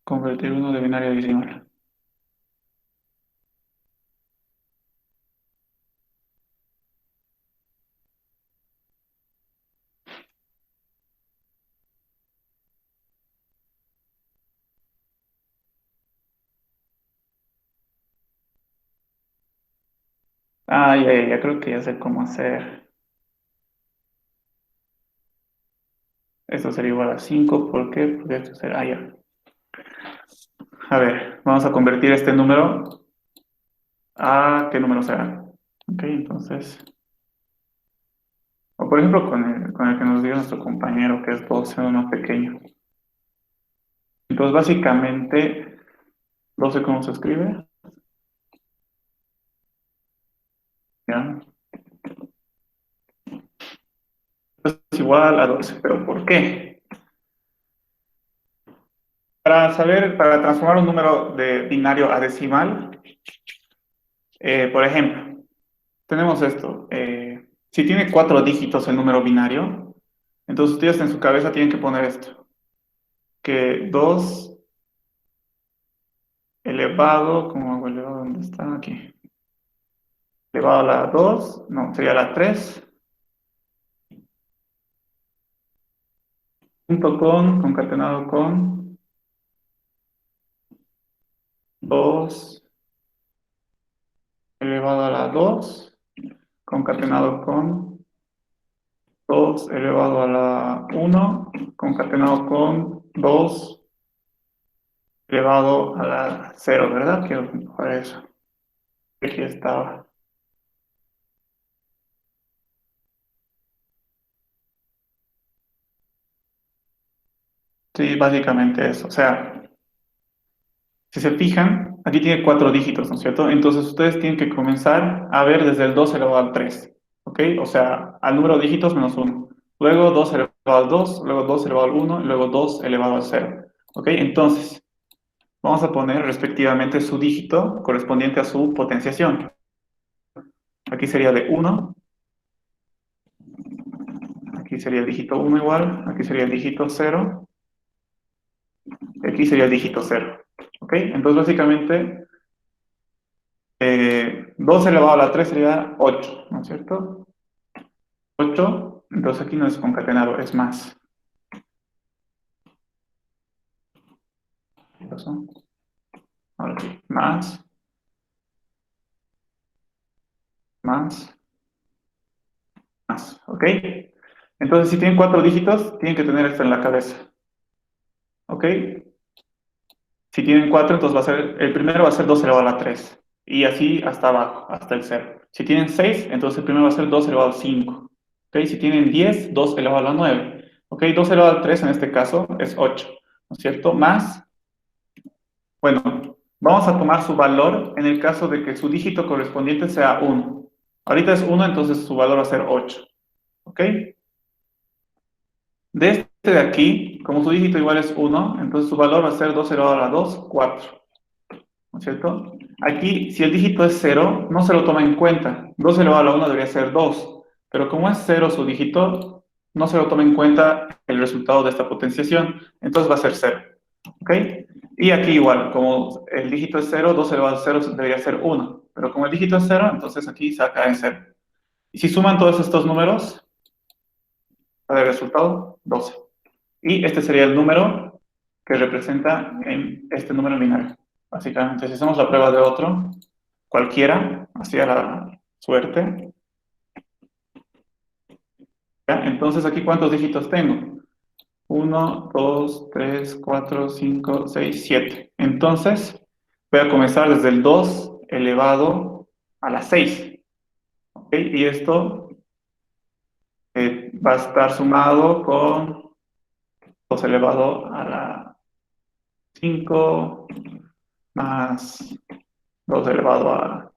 convertir uno de binario a decimal. Ah, ya creo que ya sé cómo hacer. Esto sería igual a 5. ¿Por qué? Porque esto será, ya. A ver, vamos a convertir este número a ¿qué número será? Ok, entonces, o por ejemplo con el que nos dio nuestro compañero, que es 12, uno pequeño. Entonces, básicamente, 12, ¿cómo se escribe? ¿Ya? Es igual a 12, pero ¿por qué? Para saber, para transformar un número de binario a decimal, por ejemplo, tenemos esto. Si tiene 4 dígitos el número binario, entonces ustedes en su cabeza tienen que poner esto, que 2 elevado, ¿cómo hago elevado? ¿Dónde está? Aquí. Elevado a la 2, no, sería la 3, junto con, concatenado con 2 elevado a la 2, concatenado con 2 elevado a la 1, concatenado con 2 elevado a la 0, ¿verdad? Quiero por eso. Aquí estaba. Sí, básicamente eso. O sea, si se fijan, aquí tiene 4 dígitos, ¿no es cierto? Entonces ustedes tienen que comenzar a ver desde el 2 elevado al 3, ¿ok? O sea, al número de dígitos menos uno. Luego 2 elevado al 2, luego 2 elevado al uno, y luego 2 elevado al cero. ¿Ok? Entonces, vamos a poner respectivamente su dígito correspondiente a su potenciación. Aquí sería de uno, aquí sería el dígito uno igual, aquí sería el dígito cero, y aquí sería el dígito cero. ¿Ok? Entonces, básicamente, 2 elevado a la 3 sería 8, ¿no es cierto? 8, entonces aquí no es concatenado, es más. ¿Qué pasó? Ahora sí, más, más, ¿ok? Entonces, si tienen 4 dígitos, tienen que tener esto en la cabeza, ¿ok? Si tienen 4, entonces el primero va a ser 2 elevado a la 3, y así hasta abajo, hasta el cero. Si tienen 6, entonces el primero va a ser 2 elevado al 5, ¿ok? Si tienen 10, 2 elevado a la 9, ¿ok? 2 elevado al 3 en este caso es 8, ¿no es cierto? Más, bueno, vamos a tomar su valor en el caso de que su dígito correspondiente sea 1. Ahorita es 1, entonces su valor va a ser 8, ¿ok? De este de aquí, como su dígito igual es 1, entonces su valor va a ser 2 elevado a la 2, 4. ¿No es cierto? Aquí, si el dígito es 0, no se lo toma en cuenta. 2 elevado a la 1 debería ser 2. Pero como es 0 su dígito, no se lo toma en cuenta el resultado de esta potenciación. Entonces va a ser 0. ¿Ok? Y aquí igual, como el dígito es 0, 2 elevado a 0 debería ser 1. Pero como el dígito es 0, entonces aquí saca en 0. Y si suman todos estos números, va a dar el resultado 12. Y este sería el número que representa en este número binario. Básicamente, si hacemos la prueba de otro, cualquiera, hacia la suerte, ¿ya? Entonces, ¿aquí cuántos dígitos tengo? 1, 2, 3, 4, 5, 6, 7. Entonces, voy a comenzar desde el 2 elevado a la 6. ¿Ok? Y esto va a estar sumado con 2 elevado a la 5 más 2 elevado a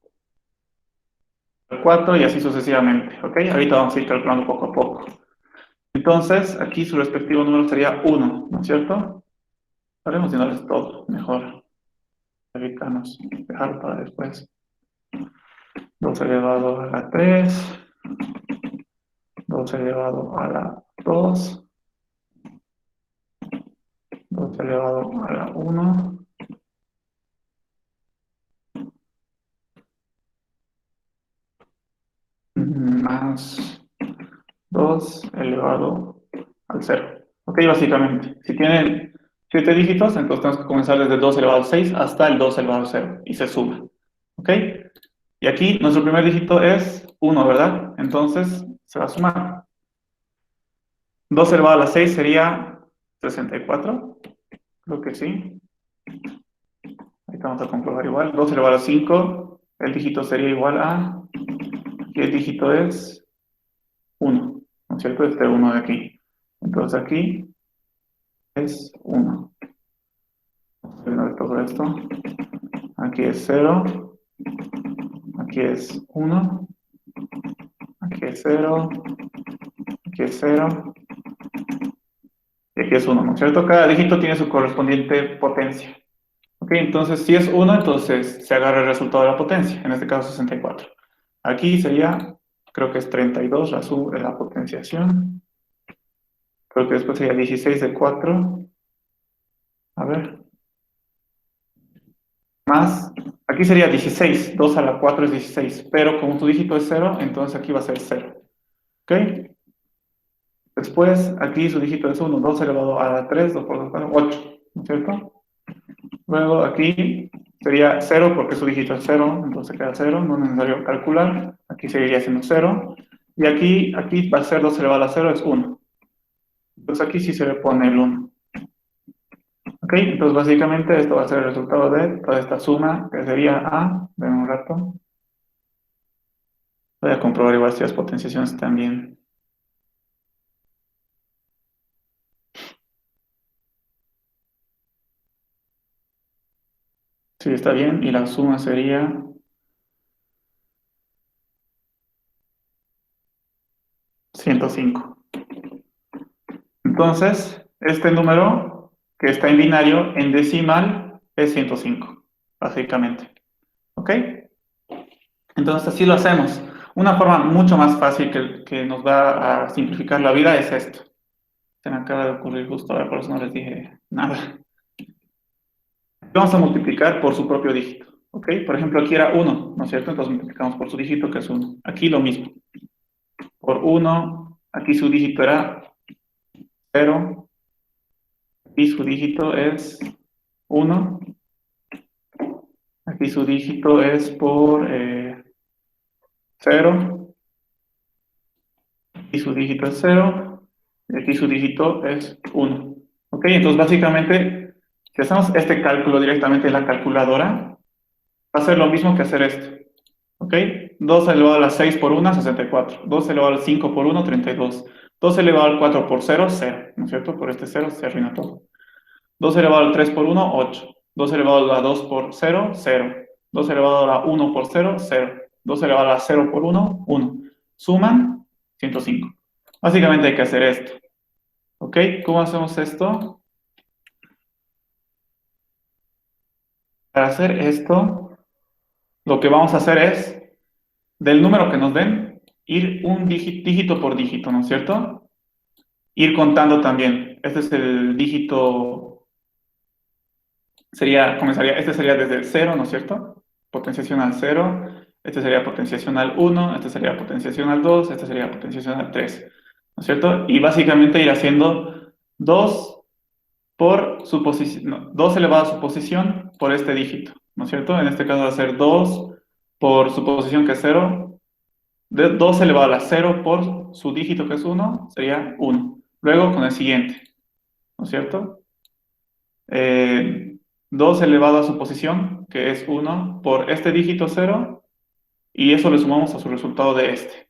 4 y así sucesivamente, ¿ok? Ahorita vamos a ir calculando poco a poco. Entonces, aquí su respectivo número sería 1, ¿no es cierto? Haremos llenarles todo, mejor. Evitarnos dejar para después. 2 elevado a la 3, 2 elevado a la 2, 2 elevado a la 1, más 2 elevado al 0. Ok, básicamente, si tienen 7 dígitos, entonces tenemos que comenzar desde 2 elevado al 6 hasta el 2 elevado al 0 y se suma. Ok, y aquí nuestro primer dígito es 1, ¿verdad? Entonces se va a sumar. 2 elevado a la 6 sería 64, creo que sí. Ahorita vamos a comprobar igual. 2 elevado a 5, el dígito sería igual a, y el dígito es 1, ¿no es cierto? Este 1 de aquí. Entonces aquí es 1. Vamos a eliminar todo esto. Aquí es 0, aquí es 1, aquí es 0, aquí es 0, y aquí es 1, ¿no es cierto? Cada dígito tiene su correspondiente potencia. Ok, entonces si es 1, entonces se agarra el resultado de la potencia, en este caso 64. Aquí sería, creo que es 32 la potenciación. Creo que después sería 16 de 4. A ver. Más, aquí sería 16. 2 a la 4 es 16. Pero como tu dígito es 0, entonces aquí va a ser 0. ¿Ok? Después, aquí su dígito es 1. 2 elevado a la 3, 2 por 2, 4, 8. ¿No es cierto? Luego aquí sería 0 porque su dígito es 0, entonces queda 0, no es necesario calcular. Aquí seguiría siendo 0. Y aquí va a ser 2 elevado a la 0, es 1. Entonces aquí sí se le pone el 1. Ok, entonces básicamente esto va a ser el resultado de toda esta suma, que sería A. Ven un rato. Voy a comprobar igual si las potenciaciones están bien. Sí, está bien. Y la suma sería 105. Entonces, este número que está en binario, en decimal, es 105, básicamente. ¿Ok? Entonces, así lo hacemos. Una forma mucho más fácil que nos va a simplificar la vida es esto. Se me acaba de ocurrir justo ahora, por eso no les dije nada. Vamos a multiplicar por su propio dígito. ¿Ok? Por ejemplo, aquí era 1, ¿no es cierto? Entonces multiplicamos por su dígito, que es 1. Aquí lo mismo. Por 1, aquí su dígito era 0, aquí su dígito es 1, aquí su dígito es por 0, aquí su dígito es 0, y aquí su dígito es 1. ¿Ok? Entonces, básicamente, si hacemos este cálculo directamente en la calculadora, va a ser lo mismo que hacer esto. ¿Ok? 2 elevado a la 6 por 1, 64. 2 elevado al 5 por 1, 32. 2 elevado al 4 por 0, 0. ¿No es cierto? Por este 0 se arruina todo. 2 elevado al 3 por 1, 8. 2 elevado a la 2 por 0, 0. 2 elevado a la 1 por 0, 0. 2 elevado a la 0 por 1, 1. Suman 105. Básicamente hay que hacer esto. ¿Ok? ¿Cómo hacemos esto? Para hacer esto, lo que vamos a hacer es, del número que nos den, ir un dígito por dígito, ¿no es cierto? Ir contando también. Este es el dígito, este sería desde el 0, ¿no es cierto? Potenciación al 0, este sería potenciación al 1, este sería potenciación al 2, este sería potenciación al 3, ¿no es cierto? Y básicamente ir haciendo 2 por su posición, no, 2 elevado a su posición por este dígito, ¿no es cierto? En este caso va a ser 2 por su posición que es 0, 2 elevado a la 0 por su dígito que es 1, sería 1. Luego con el siguiente, ¿no es cierto? 2 elevado a su posición, que es 1, por este dígito 0, y eso le sumamos a su resultado de este.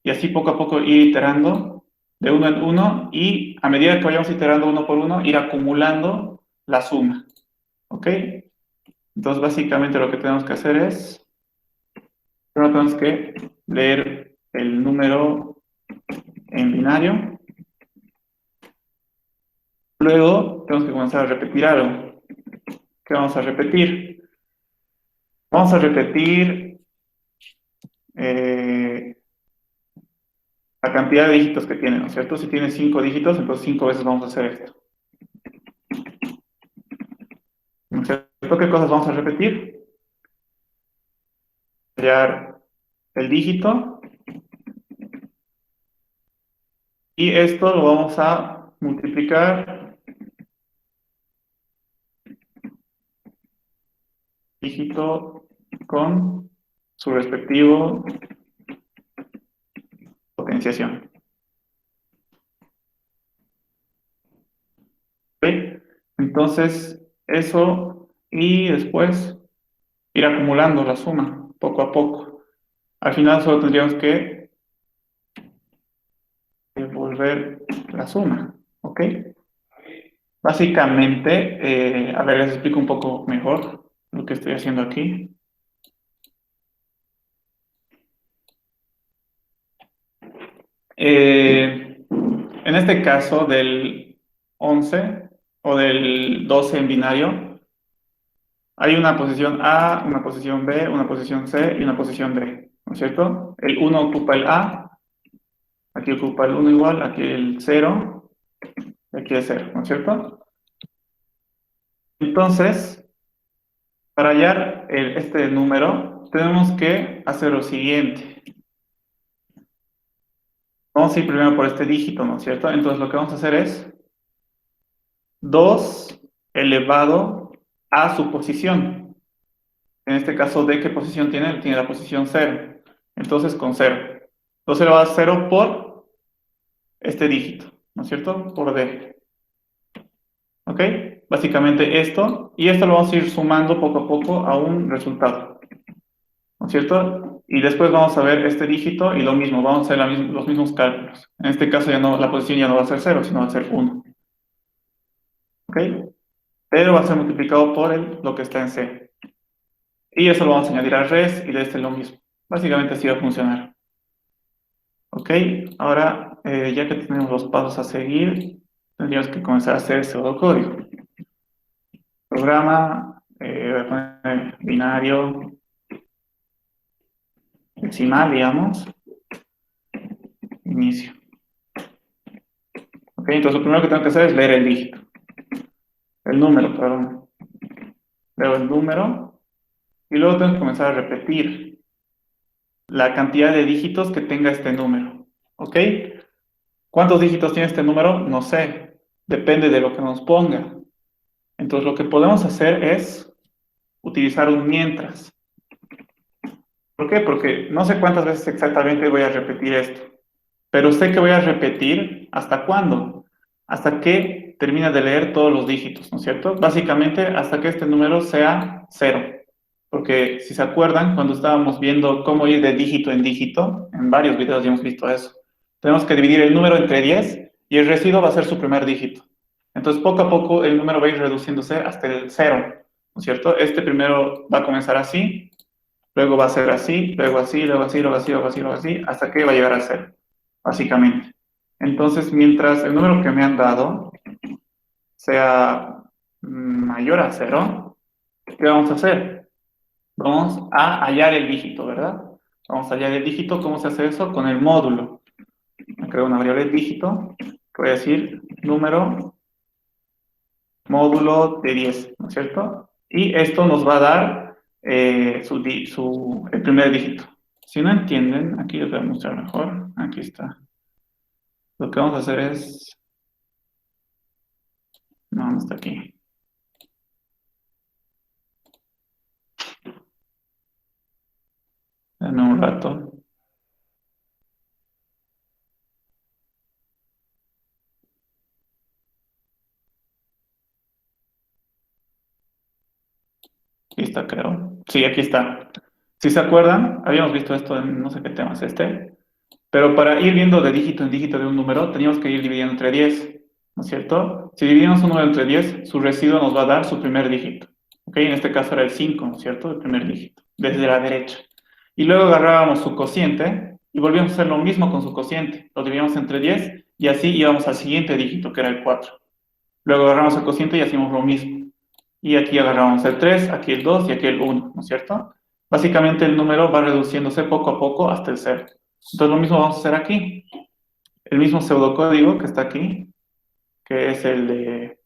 Y así poco a poco ir iterando de uno en uno, y a medida que vayamos iterando uno por uno, ir acumulando la suma. ¿Ok? Entonces, básicamente lo que tenemos que hacer es, primero tenemos que leer el número en binario, luego tenemos que comenzar a repetir algo. ¿Qué vamos a repetir? Vamos a repetir la cantidad de dígitos que tiene, ¿no es cierto? Si tiene 5 dígitos, entonces 5 veces vamos a hacer esto. ¿No es cierto? ¿Qué cosas vamos a repetir? Hallar el dígito y esto lo vamos a multiplicar dígito con su respectivo potenciación. ¿Ok? Entonces, eso y después ir acumulando la suma poco a poco. Al final solo tendríamos que devolver la suma, ¿ok? Básicamente, a ver, les explico un poco mejor lo que estoy haciendo aquí. En este caso del 11 o del 12 en binario, hay una posición A, una posición B, una posición C y una posición D, ¿no es cierto? El 1 ocupa el A, aquí ocupa el 1 igual, aquí el 0, y aquí el 0, ¿no es cierto? Entonces, para hallar este número, tenemos que hacer lo siguiente. Vamos a ir primero por este dígito, ¿no es cierto? Entonces, lo que vamos a hacer es 2 elevado a su posición. En este caso, ¿de qué posición tiene? Tiene la posición 0. Entonces, con 0. 2 elevado a 0 por este dígito, ¿no es cierto? Por D. ¿Ok? Básicamente esto. Y esto lo vamos a ir sumando poco a poco a un resultado, ¿no es cierto? Y después vamos a ver este dígito y lo mismo, vamos a hacer los mismos cálculos. En este caso ya no, la posición ya no va a ser 0, sino va a ser 1. ¿Ok? Pero va a ser multiplicado por lo que está en C. Y eso lo vamos a añadir al res y de este lo mismo. Básicamente así va a funcionar. Ok, ahora ya que tenemos los pasos a seguir, tendríamos que comenzar a hacer el pseudocódigo. Programa, voy a poner binario, decimal, digamos, inicio. Ok, entonces lo primero que tengo que hacer es leer el dígito. El número, perdón. Leo el número y luego tengo que comenzar a repetir la cantidad de dígitos que tenga este número. ¿Ok? ¿Cuántos dígitos tiene este número? No sé. Depende de lo que nos ponga. Entonces lo que podemos hacer es utilizar un mientras. ¿Por qué? Porque no sé cuántas veces exactamente voy a repetir esto. Pero sé que voy a repetir ¿hasta cuándo? Hasta que termine de leer todos los dígitos, ¿no es cierto? Básicamente hasta que este número sea 0. Porque si se acuerdan, cuando estábamos viendo cómo ir de dígito en dígito, en varios videos ya hemos visto eso. Tenemos que dividir el número entre 10 y el residuo va a ser su primer dígito. Entonces, poco a poco el número va a ir reduciéndose hasta el 0, ¿no es cierto? Este primero va a comenzar así, luego va a ser así, luego así, luego así, luego así, luego así, luego así, hasta que va a llegar a 0, básicamente. Entonces, mientras el número que me han dado sea mayor a 0, ¿qué vamos a hacer? Vamos a hallar el dígito, ¿verdad? Vamos a hallar el dígito. ¿Cómo se hace eso? Con el módulo. Me creo una variable dígito, que voy a decir número módulo de 10, ¿no es cierto? Y esto nos va a dar el primer dígito. Si no entienden, aquí les voy a mostrar mejor. Aquí está. Lo que vamos a hacer es... No está aquí. Dame un rato. Aquí está, creo. Sí, aquí está. Si se acuerdan, habíamos visto esto en no sé qué tema es este, pero para ir viendo de dígito en dígito de un número, teníamos que ir dividiendo entre 10, ¿no es cierto? Si dividimos un número entre 10, su residuo nos va a dar su primer dígito, ¿Ok? En este caso era el 5, ¿no es cierto? El primer dígito, desde la derecha. Y luego agarrábamos su cociente y volvíamos a hacer lo mismo con su cociente. Lo dividíamos entre 10 y así íbamos al siguiente dígito, que era el 4. Luego agarramos el cociente y hacíamos lo mismo. Y aquí agarramos el 3, aquí el 2 y aquí el 1, ¿no es cierto? Básicamente el número va reduciéndose poco a poco hasta el 0. Entonces lo mismo vamos a hacer aquí. El mismo pseudocódigo que está aquí, que es el de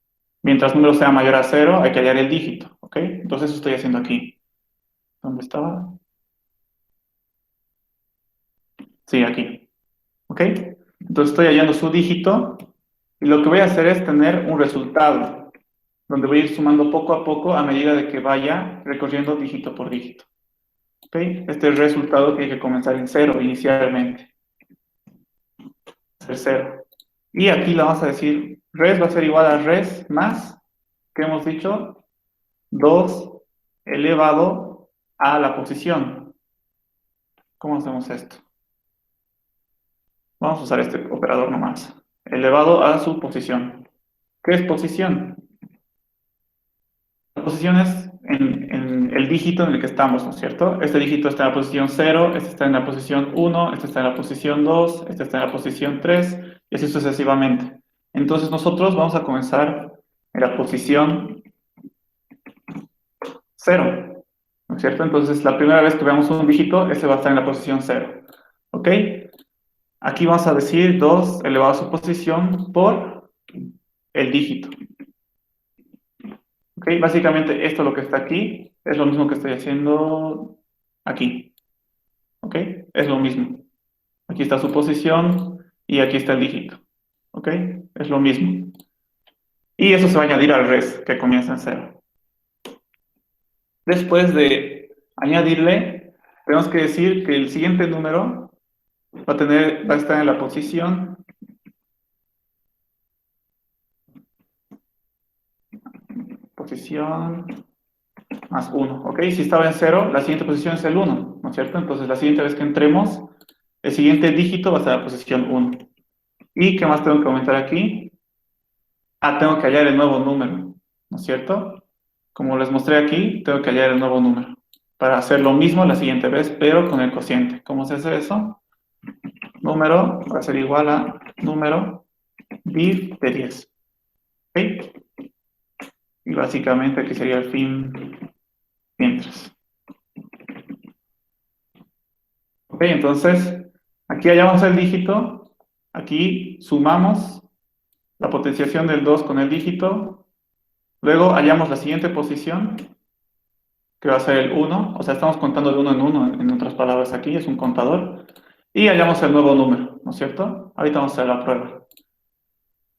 mientras número sea mayor a 0, hay que hallar el dígito, ¿ok? Entonces eso estoy haciendo aquí. ¿Dónde estaba? Sí, aquí, ¿ok? Entonces estoy hallando su dígito y lo que voy a hacer es tener un resultado, donde voy a ir sumando poco a poco a medida de que vaya recorriendo dígito por dígito, ¿ok? Este resultado tiene que comenzar en 0 inicialmente, ser 0. Y aquí le vamos a decir, res va a ser igual a res más, ¿qué hemos dicho? 2 elevado a la posición. ¿Cómo hacemos esto? Vamos a usar este operador nomás. Elevado a su posición. ¿Qué es posición? La posición es en el dígito en el que estamos, ¿no es cierto? Este dígito está en la posición 0, este está en la posición 1, este está en la posición 2, este está en la posición 3, y así sucesivamente. Entonces nosotros vamos a comenzar en la posición 0, ¿no es cierto? Entonces la primera vez que veamos un dígito, este va a estar en la posición 0, ¿ok? Aquí vamos a decir 2 elevado a su posición por el dígito. ¿Ok? Básicamente esto lo que está aquí es lo mismo que estoy haciendo aquí. ¿Ok? Es lo mismo. Aquí está su posición y aquí está el dígito. ¿Ok? Es lo mismo. Y eso se va a añadir al res, que comienza en 0. Después de añadirle, tenemos que decir que el siguiente número va a estar en la posición más 1, ¿ok? Si estaba en 0, la siguiente posición es el 1, ¿no es cierto? Entonces la siguiente vez que entremos, el siguiente dígito va a ser la posición 1. ¿Y qué más tengo que aumentar aquí? Ah, tengo que hallar el nuevo número, ¿no es cierto? Como les mostré aquí, tengo que hallar el nuevo número para hacer lo mismo la siguiente vez, pero con el cociente. ¿Cómo se hace eso? Número va a ser igual a número div de 10. ¿Ok? Y básicamente aquí sería el fin mientras. Ok, entonces aquí hallamos el dígito, aquí sumamos la potenciación del 2 con el dígito, luego hallamos la siguiente posición, que va a ser el 1, o sea, estamos contando de uno en uno, en otras palabras aquí, es un contador, y hallamos el nuevo número, ¿no es cierto? Ahorita vamos a hacer la prueba.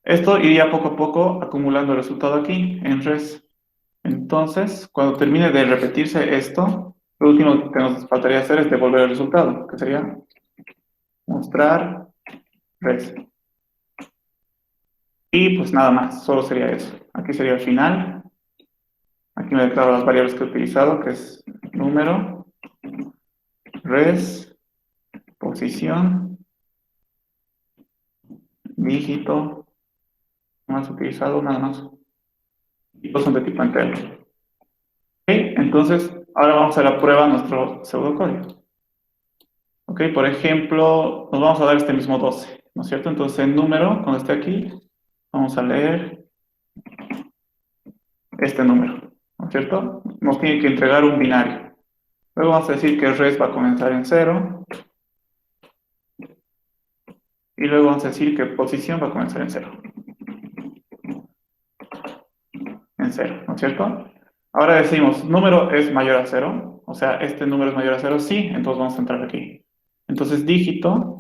Esto iría poco a poco acumulando el resultado aquí, en res. Entonces, cuando termine de repetirse esto, lo último que nos faltaría hacer es devolver el resultado, que sería mostrar res. Y pues nada más, solo sería eso. Aquí sería el final. Aquí me declaro las variables que he utilizado, que es número, res, posición, dígito, más utilizado, nada más. Y todos son de tipo entero. Ok, entonces ahora vamos a la prueba nuestro pseudocódigo. Ok, por ejemplo, nos vamos a dar este mismo 12, ¿no es cierto? Entonces el número, cuando esté aquí, vamos a leer este número, ¿no es cierto? Nos tiene que entregar un binario. Luego vamos a decir que el res va a comenzar en 0. Y luego vamos a decir que posición va a comenzar en 0. En 0, ¿no es cierto? Ahora decimos, número es mayor a 0. O sea, este número es mayor a 0, sí. Entonces vamos a entrar aquí. Entonces, dígito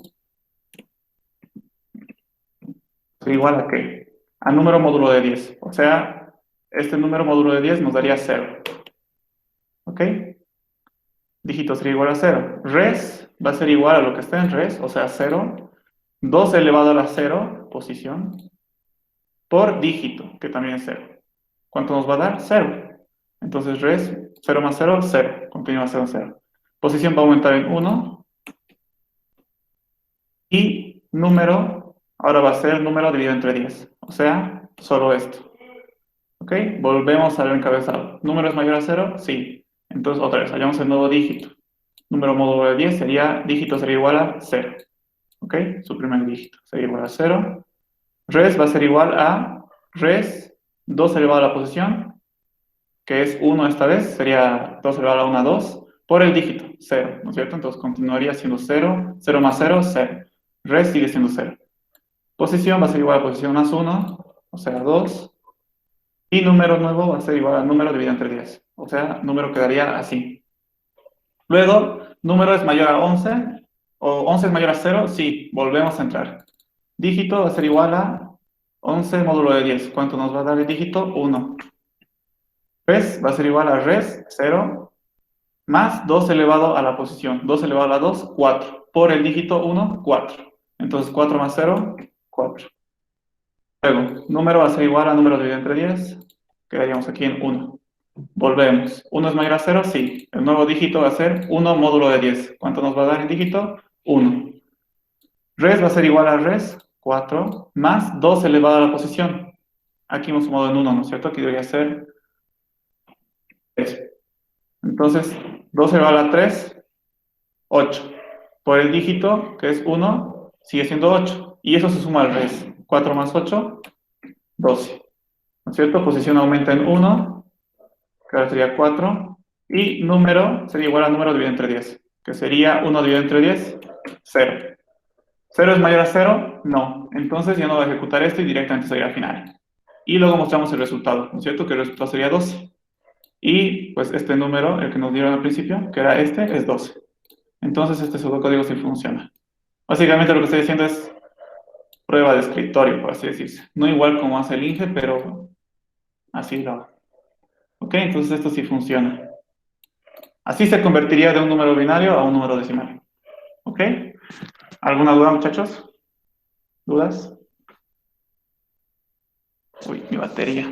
es igual a ¿qué? A número módulo de 10. O sea, este número módulo de 10 nos daría 0. ¿Ok? Dígito sería igual a 0. Res va a ser igual a lo que está en res, o sea, 0. 2 elevado a la 0, posición, por dígito, que también es 0. ¿Cuánto nos va a dar? 0. Entonces res, 0 más 0, 0. Continúa 0, 0. Posición va a aumentar en 1. Y número, ahora va a ser número dividido entre 10. O sea, solo esto. ¿Ok? ¿Ok? Volvemos al encabezado. ¿Número es mayor a 0? Sí. Entonces, otra vez, hallamos el nuevo dígito. Número módulo de 10 sería, dígito sería igual a 0. ¿Ok? Su primer dígito sería igual a 0. Res va a ser igual a res 2 elevado a la posición, que es 1 esta vez, sería 2 elevado a la 1, 2, por el dígito, 0, ¿no es cierto? Entonces continuaría siendo 0, 0 más 0, 0. Res sigue siendo 0. Posición va a ser igual a posición más 1, o sea, 2. Y número nuevo va a ser igual a número dividido entre 10. O sea, número quedaría así. Luego, número es mayor a 11, o 11 es mayor a 0, sí, volvemos a entrar. Dígito va a ser igual a 11 módulo de 10. ¿Cuánto nos va a dar el dígito? 1. Res va a ser igual a res, 0, más 2 elevado a la posición. 2 elevado a la 2, 4. Por el dígito 1, 4. Entonces, 4 más 0, 4. Luego, número va a ser igual a número dividido entre 10. Quedaríamos aquí en 1. Volvemos. ¿1 es mayor a 0? Sí. El nuevo dígito va a ser 1 módulo de 10. ¿Cuánto nos va a dar el dígito? 1. Res va a ser igual a res, 4, más 2 elevado a la posición. Aquí hemos sumado en 1, ¿no es cierto? Aquí debería ser 3. Entonces, 2 elevado a la 3, 8. Por el dígito, que es 1, sigue siendo 8. Y eso se suma al res. 4 más 8, 12. ¿No es cierto? Posición aumenta en 1, que ahora sería 4. Y número sería igual a número dividido entre 10, que sería 1 dividido entre 10, 0. ¿0 es mayor a 0? No. Entonces ya no voy a ejecutar esto y directamente se irá al final. Y luego mostramos el resultado, ¿no es cierto? Que el resultado sería 12. Y pues este número, el que nos dieron al principio, que era este, es 12. Entonces este pseudocódigo sí funciona. Básicamente lo que estoy diciendo es prueba de escritorio, por así decirse. No igual como hace el INGE, pero así lo. Ok, entonces esto sí funciona. Así se convertiría de un número binario a un número decimal. ¿Ok? ¿Alguna duda, muchachos? ¿Dudas? Uy, mi batería.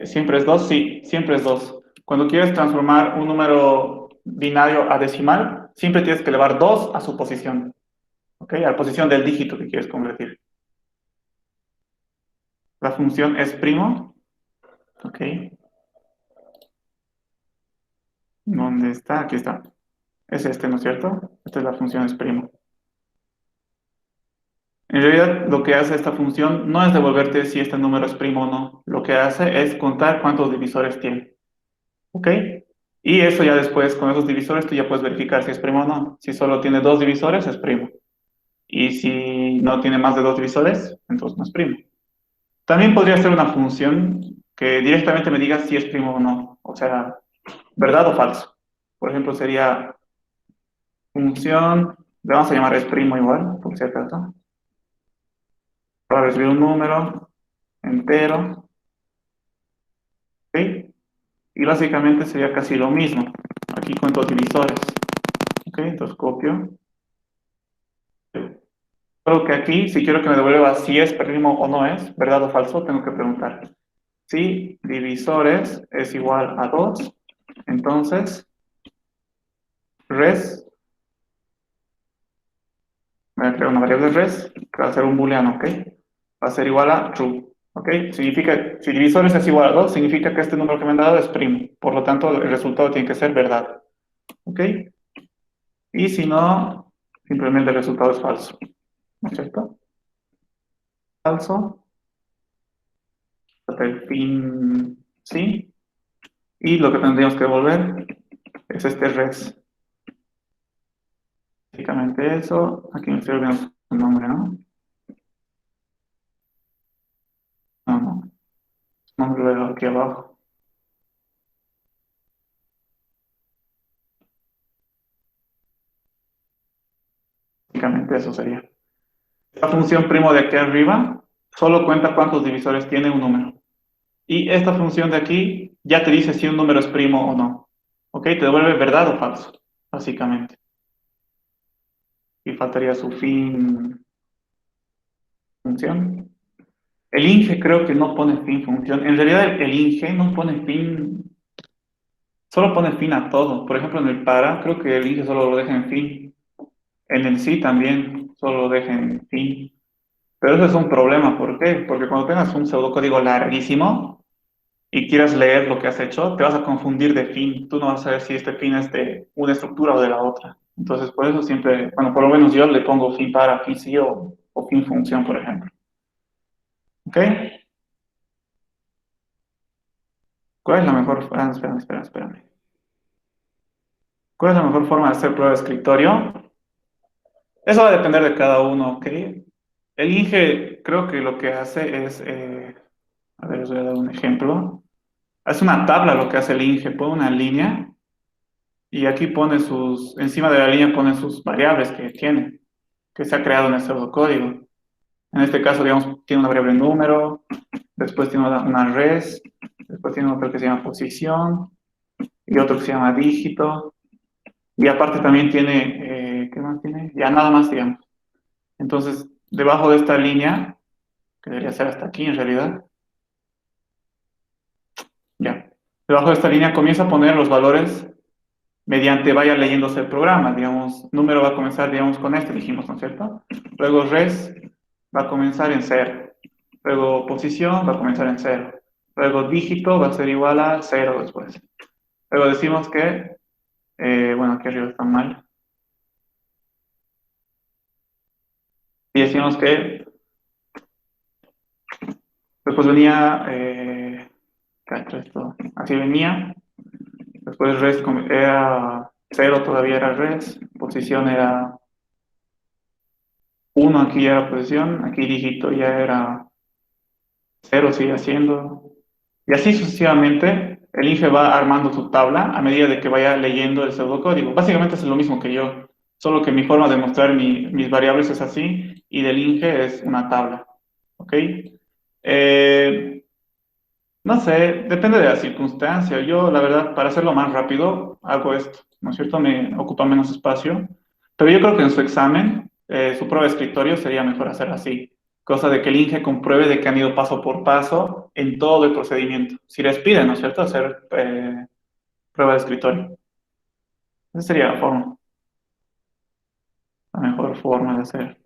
¿Siempre es 2? Sí, siempre es 2. Cuando quieres transformar un número binario a decimal, siempre tienes que elevar 2 a su posición. ¿Ok? A la posición del dígito que quieres convertir. La función es primo. ¿Ok? ¿Dónde está? Aquí está. Es este, ¿no es cierto? Esta es la función es primo. En realidad, lo que hace esta función no es devolverte si este número es primo o no. Lo que hace es contar cuántos divisores tiene. ¿Ok? Y eso ya después, con esos divisores, tú ya puedes verificar si es primo o no. Si solo tiene 2 divisores, es primo. Y si no tiene más de 2 divisores, entonces no es primo. También podría ser una función que directamente me diga si es primo o no. O sea, verdad o falso. Por ejemplo, sería función, le vamos a llamar es primo igual, por si acaso. Para recibir un número entero. ¿Ok? Y básicamente sería casi lo mismo. Aquí cuento divisores. ¿Ok? Entonces copio. Solo que aquí, si quiero que me devuelva si es primo o no es, verdad o falso, tengo que preguntar. Si divisores es igual a 2, entonces res, voy a crear una variable res, que va a ser un booleano, ¿ok? Va a ser igual a true, ¿ok? Significa, si divisores es igual a 2, significa que este número que me han dado es primo. Por lo tanto, el resultado tiene que ser verdad, ¿ok? Y si no, simplemente el resultado es falso, ¿no es cierto? Falso, hasta el fin, sí. Y lo que tendríamos que devolver es este res. Básicamente eso. Aquí me estoy olvidando su nombre, ¿no? No, no. Su nombre lo veo aquí abajo. Básicamente eso sería. La función primo de aquí arriba solo cuenta cuántos divisores tiene un número. Y esta función de aquí ya te dice si un número es primo o no. ¿Ok? Te devuelve verdad o falso, básicamente. Y faltaría su fin función. El INGE creo que no pone fin función. En realidad el INGE no pone fin, solo pone fin a todo. Por ejemplo, en el para, creo que el INGE solo lo deja en fin. En el sí también solo lo deja en fin. Pero eso es un problema. ¿Por qué? Porque cuando tengas un pseudocódigo larguísimo y quieras leer lo que has hecho, te vas a confundir de fin. Tú no vas a saber si este fin es de una estructura o de la otra. Entonces, por eso siempre, bueno, por lo menos yo le pongo fin para, fin sí o fin función, por ejemplo. ¿Ok? ¿Cuál es la mejor? Espérame. ¿Cuál es la mejor forma de hacer prueba de escritorio? Eso va a depender de cada uno, ¿ok? El INGE creo que lo que hace es, a ver, les voy a dar un ejemplo. Es una tabla lo que hace el INGE, pone una línea y aquí pone encima de la línea pone sus variables que tiene, que se ha creado en el pseudocódigo. En este caso, digamos, tiene una variable número, después tiene una res, después tiene otro que se llama posición y otro que se llama dígito. Y aparte también tiene, ¿qué más tiene? Ya nada más, digamos. Entonces, debajo de esta línea, que debería ser hasta aquí en realidad, ya. Debajo de esta línea comienza a poner los valores mediante vaya leyéndose el programa. Digamos, número va a comenzar, digamos, con este, dijimos, ¿no es cierto? Luego res va a comenzar en 0. Luego posición va a comenzar en 0. Luego dígito va a ser igual a 0 después. Luego decimos que, bueno, aquí arriba está mal. Y decimos que después venía, cacho esto, así venía. Después res era 0, todavía era res. Posición era 1, aquí ya era posición. Aquí dígito ya era 0, sigue haciendo. Y así sucesivamente, el INGE va armando su tabla a medida de que vaya leyendo el pseudocódigo. Básicamente es lo mismo que yo, solo que mi forma de mostrar mis variables es así y del INGE es una tabla. ¿Ok? Eh, no sé, depende de la circunstancia. Yo, la verdad, para hacerlo más rápido, hago esto, ¿no es cierto? Me ocupa menos espacio. Pero yo creo que en su examen, su prueba de escritorio sería mejor hacer así. Cosa de que el INGE compruebe de que han ido paso por paso en todo el procedimiento. Si les piden, ¿no es cierto?, hacer prueba de escritorio. Esa sería la mejor forma de hacer.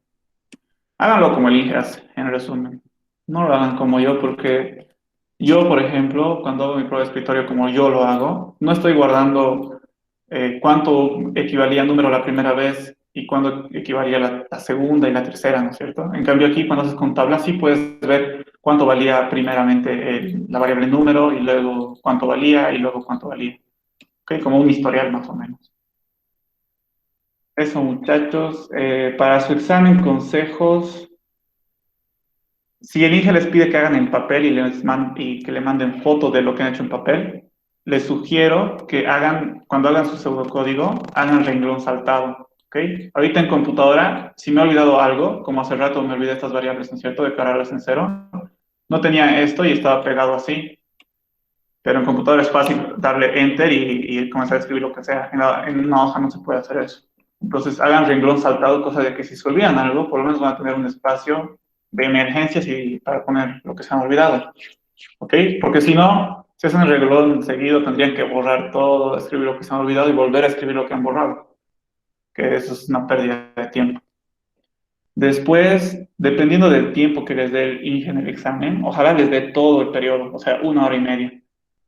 Háganlo como el INGE hace, en resumen. No lo hagan como yo, porque yo, por ejemplo, cuando hago mi prueba de escritorio como yo lo hago, no estoy guardando cuánto equivalía número la primera vez y cuánto equivalía la segunda y la tercera, ¿no es cierto? En cambio aquí, cuando haces con tabla, sí puedes ver cuánto valía primeramente la variable número y luego cuánto valía y luego cuánto valía. ¿Ok? Como un historial más o menos. Eso, muchachos. Para su examen, consejos. Si el INGE les pide que hagan en papel y que le manden fotos de lo que han hecho en papel, les sugiero que hagan, cuando hagan su pseudocódigo, hagan renglón saltado, ¿ok? Ahorita en computadora, si me he olvidado algo, como hace rato me olvidé estas variables, ¿no es cierto?, declararlas en 0, no tenía esto y estaba pegado así, pero en computadora es fácil darle enter y comenzar a escribir lo que sea. En una hoja no se puede hacer eso. Entonces hagan renglón saltado, cosa de que si se olvidan algo, por lo menos van a tener un espacio de emergencias y para poner lo que se han olvidado. ¿Ok? Porque si no, si hacen el renglón seguido, tendrían que borrar todo, escribir lo que se han olvidado y volver a escribir lo que han borrado. Que eso es una pérdida de tiempo. Después, dependiendo del tiempo que les dé el INGE en el examen, ojalá les dé todo el periodo, o sea, 1 hora y media.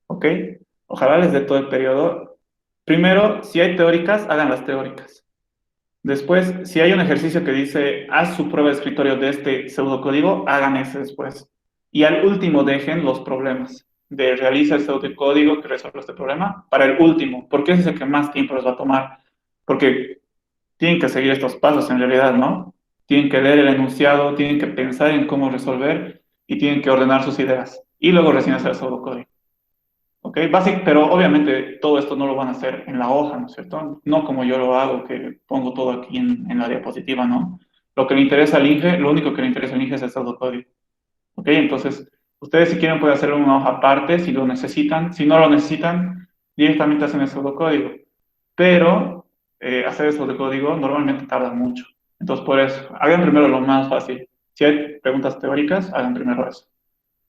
¿Ok? Ojalá les dé todo el periodo. Primero, si hay teóricas, hagan las teóricas. Después, si hay un ejercicio que dice, haz su prueba de escritorio de este pseudocódigo, hagan ese después. Y al último dejen los problemas. De realiza el pseudocódigo que resuelve este problema para el último, porque ese es el que más tiempo les va a tomar. Porque tienen que seguir estos pasos en realidad, ¿no? Tienen que leer el enunciado, tienen que pensar en cómo resolver y tienen que ordenar sus ideas. Y luego recién hacer el pseudocódigo. ¿Ok? Básico, pero obviamente todo esto no lo van a hacer en la hoja, ¿no es cierto? No como yo lo hago, que pongo todo aquí en la diapositiva, ¿no? Lo que le interesa al INGE, lo único que le interesa al INGE es el pseudocódigo. ¿Ok? Entonces, ustedes si quieren pueden hacerlo en una hoja aparte, si lo necesitan. Si no lo necesitan, directamente hacen el pseudocódigo. Pero hacer el pseudocódigo normalmente tarda mucho. Entonces, por eso, hagan primero lo más fácil. Si hay preguntas teóricas, hagan primero eso.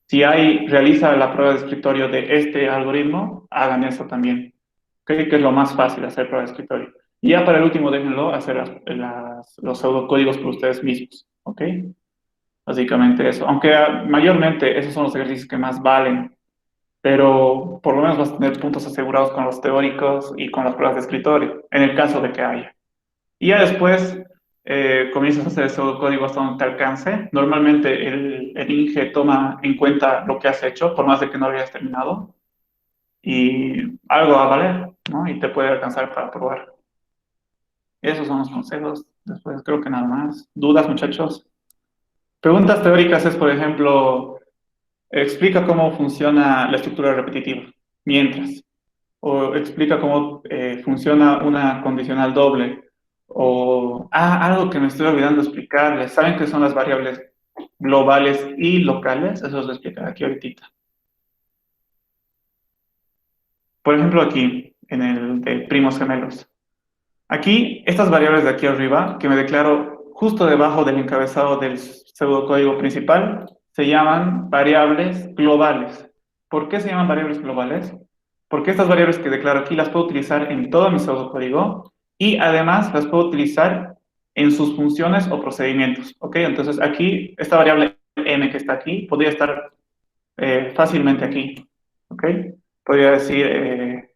realiza la prueba de escritorio de este algoritmo, hagan eso también. ¿Ok? Que es lo más fácil, hacer prueba de escritorio. Y ya para el último, déjenlo hacer los pseudocódigos por ustedes mismos. ¿Ok? Básicamente eso. Aunque mayormente esos son los ejercicios que más valen, pero por lo menos vas a tener puntos asegurados con los teóricos y con las pruebas de escritorio, en el caso de que haya. Y ya después comienzas a hacer el pseudocódigo hasta donde te alcance. Normalmente el INGE toma en cuenta lo que has hecho, por más de que no lo hayas terminado, y algo va a valer, ¿no? Y te puede alcanzar para probar. Esos son los consejos. Después creo que nada más. ¿Dudas, muchachos? Preguntas teóricas es, por ejemplo, explica cómo funciona la estructura repetitiva, mientras. O explica cómo funciona una condicional doble. O, algo que me estoy olvidando explicarles. ¿Saben qué son las variables globales y locales? Eso os lo explicaré aquí ahorita. Por ejemplo, aquí, en el de primos gemelos. Aquí, estas variables de aquí arriba, que me declaro justo debajo del encabezado del pseudocódigo principal, se llaman variables globales. ¿Por qué se llaman variables globales? Porque estas variables que declaro aquí las puedo utilizar en todo mi pseudocódigo y además las puedo utilizar en sus funciones o procedimientos. ¿Ok? Entonces aquí, esta variable m que está aquí, podría estar fácilmente aquí. ¿Ok? Podría decir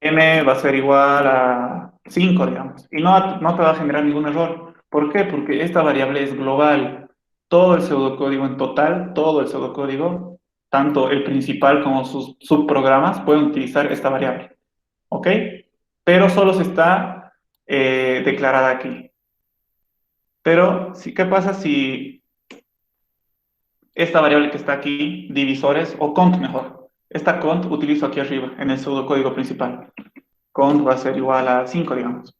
m va a ser igual a 5, digamos, y no te va a generar ningún error. ¿Por qué? Porque esta variable es global. Todo el pseudocódigo en total, todo el pseudocódigo, tanto el principal como sus subprogramas, pueden utilizar esta variable. ¿Ok? Pero solo se está declarada aquí. Pero, ¿qué pasa si esta variable que está aquí, divisores, o cont mejor? Esta cont utilizo aquí arriba, en el pseudocódigo principal. Cont va a ser igual a 5, digamos.